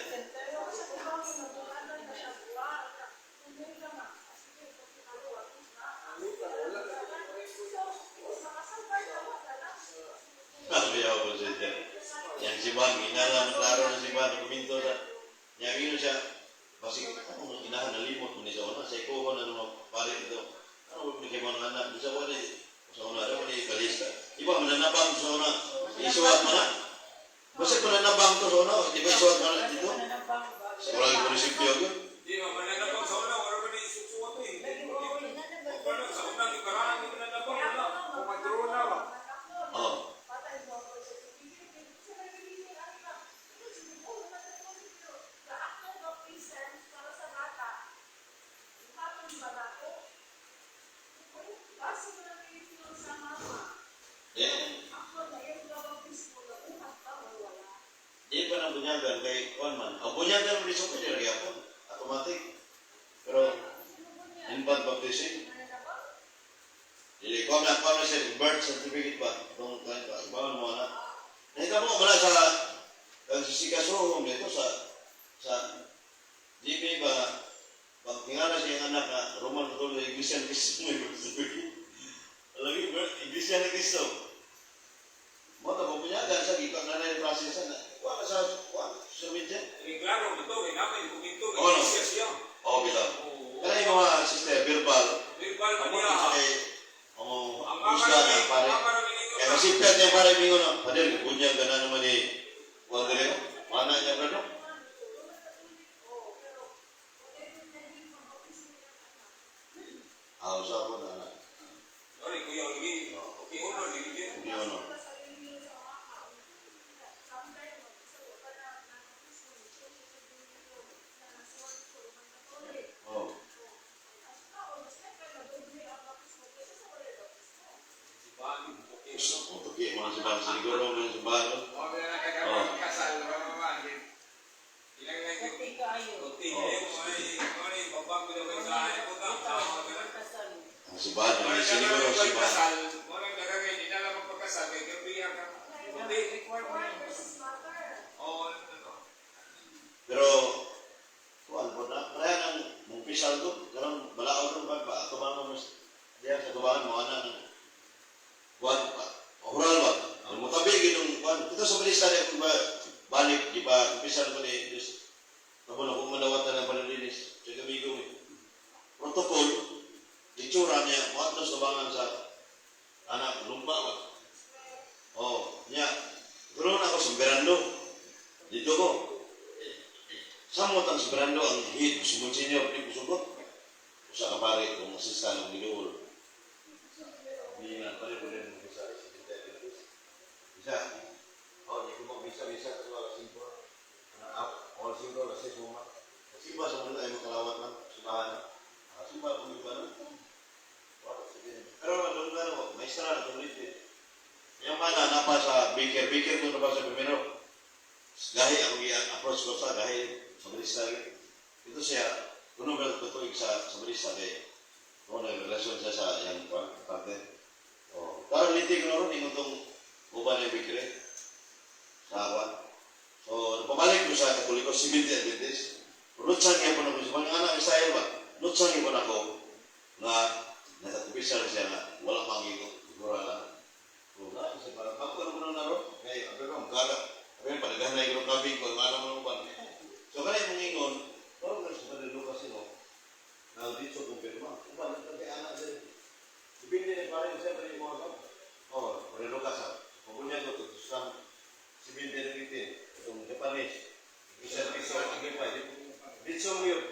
Sabi ako po center. Yang simbahan, ginala, klaro na simbahan, kuminto sa, yang ino siya, kasi ano, inahan na limot mo ni sa una, sa ikuho na naman pare ito. Ano, may kayo mga anak, sa una, ada mo ni kalista. Iba, mananabang sa una, isuwat mo na. Basta kung nanabang to sa una, di ba isuwat mo na dito? Sa walang munisipyo ko. Di ba, mananabang sa una, wala ba na isusuwat eh. Wala, sa una, di karaan, di mananabang, wala. Kumadro na ba? Oo. Di pa nang bunyagan kay Juan man. Ang bunyagan mo dito pwede lagi ako. Automatic. Pero, infant baptism. Dili, kung na siya, birth certificate ba? Itong kain ba? Ibawan mo na. Nakita mo, wala sa sisikasohong dito sa GP ba? Pag tingala siya yung anak na Roman Catholic Iglesia ni Cristo mo yung birth certificate. Lagi, Iglesia ni Cristo. Mo ta bunyagan sa gito na na process na. Wala sa media. Klaro, ito, namin, kumito, Oo, no? iglesia siya. Oo, bitaw. Kaya yung mga sister, verbal, Verbal man Amo niya. sa kay Ang husga na pare. Kaya masipet niya pare mingo na. Padel, bunyag ka na naman ni Juan Galeno. Mana niya brado? Sa ako na. Sorry, kuya, lagi. Okay, uno, lagi. Hindi ano. Oh. Gusto ko tuki mga simbahan siguro mga simbahan. Oh. Ang simbahan, ang siguro simbahan. Pero kuan po na kaya nang mumpisal ko, karang balao ko ba tumangan mo diyan sa tubahan mo ana kuan oral ba. Ang mutabi ginung kuan kita sa balista ba balik di ba umpisal ko ni Diyos. Tapos ako madawatan ng panalinis. Sa kamigo eh. Protocol, itsura niya, muat na subangan sa anak, lumba ba? Oh, niya. Ganoon ako sa berando. Dito ko. Samot ang sa berando, ang hit, sumunsinyo, hindi ko sugot. Usa ka pare, kung asistan ng ginuol. Hindi nga, pare ko rin mag-isa. Bisa. Oh, hindi ko mag-bisa-bisa sa mga singko. All singko, alas 6 mo. Kasi ba sa mga ay makalawat lang, simbahan. Kasi ba kung iba na? Pero doon nga, maestra na tulit eh. Yung mana, napa sa baker ko na ba sa primero. Gahi, ako i-approach ko sa gahi, sa barista. Ito siya, kuno ba ito sa barista kay kung nag-relasyon siya sa yung partner. Oh, parang litig ko na rin, itong uban ng bakery sa awan. So, pabalik ko sa Katoliko, 70 Adventist. Lutsang niya po na ko, mga anak Israel ba? Lutsang niya po na ko na nakatupisa na siya na wala mangigong gura lang. So, na, kasi parang ako na na rin. Kaya, ako na, magkala. Kaya, panagahan na yung kabing ko, yung alam mo naman. So, kaya mong ingon, parang na sa Padre kasi no, na dito kumpirma. Uban, kaya anak din. Ibig din, parang siya pa yung mga ka. Oh, Padre Lucas, pupunya ko ito, sa 70 na itin, itong Japanese. Isa piso, agipay. Dito mo yun.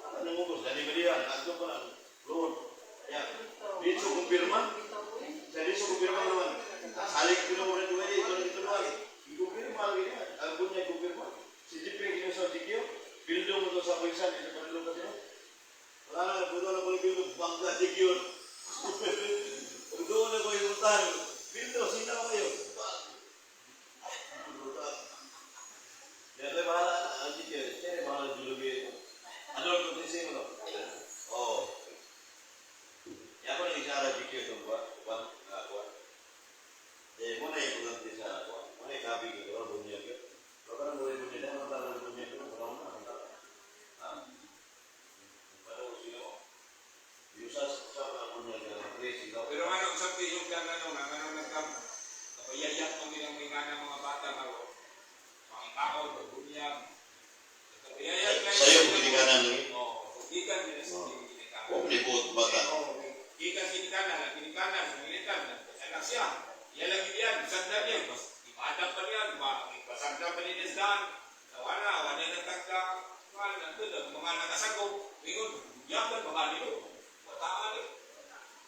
Ano mo ko, dani Maria, nandun pa na, Lord. Yan. Dito kumpirma. Sa dito kumpirma naman. Salik pinumurin ko ito naman. Kumpirma lagi niya. Ang bunya kumpirma. Si Jiping kino sa Jikyo, bildo mo to sa Puysan, ito pa rin lukas niya. Wala na, puto na ko yung bildo, bangga Jikyo. Puto na ko yung utang. Bildo, sina ko kayo. Ya, saya bahala na. Ang Jikyo, saya bahala julubi. Ano ang kondisi mo? Oh. Ya, ako nang-isara Jikyo itong buwan. Muna yung kulanti sa buwan. Muna yung kabi ko, wala bunya ko. Pero parang buhay bunya dahil matala ng bunya ko. Parang matala. Parang ko sila mo. Yung sa bunya ko, Pero ano, sabi yung gano'n, ano nagkam, kapayayak mo nilang may gana mga bata na mga tao, bunyag. Kapayayak na sa'yo, pinikanan nyo. Oo, gikan din sa pinikanan. Oh, libot, bata. Gikan pinikanan, anak siya. Yan lang yan, sandal yan. Ipadang pa niyan, pasagda pa ni Nesdan. Wala nagtagda. Mga nakasagok. Ingon, yaman, mga nilo. Mataan eh.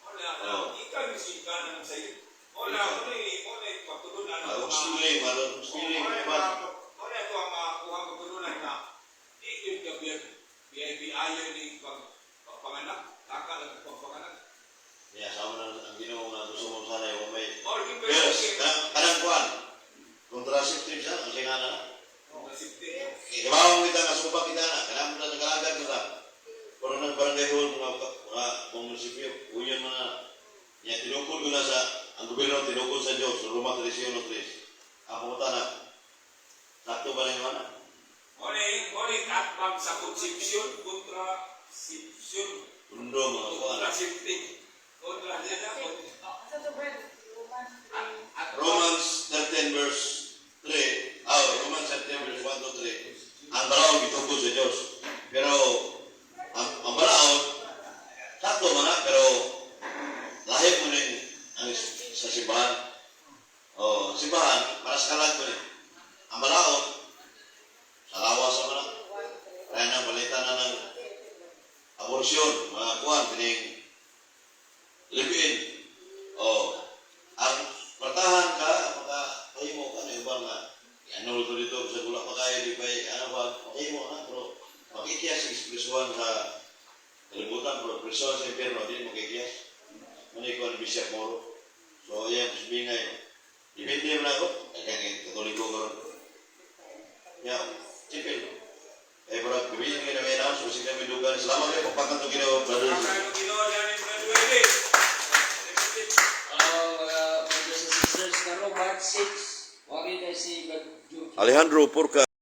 Wala, ikan yung sikanan sa iyo. Wala, pagtutunan. Smiling, Wala ito ang makuha pagtutunan na di yun gabiyan. VIP ayaw ni pagpanganak. Taka lang pagpanganak. ya, sama na ang ginawa na gusto mo sana yung may. Or Pero, kanang kuhan, kontraseptif siya, ang singa na. Ibawang kita nga, sumpah kita na, kanang mo na nagalagan kita. Pero nag-barangay hall, mga munisipyo, unyan mo na. Ya, tinukul ko na sa, ang gobyerno tinukul sa Diyos, Roma 13:3. Ako mo tanak, sakto ba na yung anak? Muli katbang sa konsepsyon, kontrasepsyon, Tundo mga kuhan. kontraseptik, Romans 13 verse 3, Romans 13 verse 1 to 3, ang balaod itungkol sa Diyos. Pero, ang balaod, sakto man na, pero lahip mo rin sa simbahan. Simbahan, para sa kalag mo rin. Ang balaod, sa lawas naman na. Kaya nang balitan na ng abortion, mga kuhan, pining lipiin. Ang pertahan ka, makahimo ka na ibang nga. Ano dito sa gulak makaya, di ba, ano ba, makahimo ka, pero makikiyas ekspresuhan sa kalibutan, pero ekspresuhan sa impyerno, di makikiyas. Manikon, Bishop Moro. So, yan, sabihin ngayon. Dipindi mo na ako, kaya Katoliko ko rin. Yan, sipil. Bro, bibigyan kayo na may announce, kasi kami dugan. Salamat kayo, pagpakan ito ginawa, brother. Mga brothers and sisters, karon March 6, wagi kay si Brad Jude. Alejandro Porca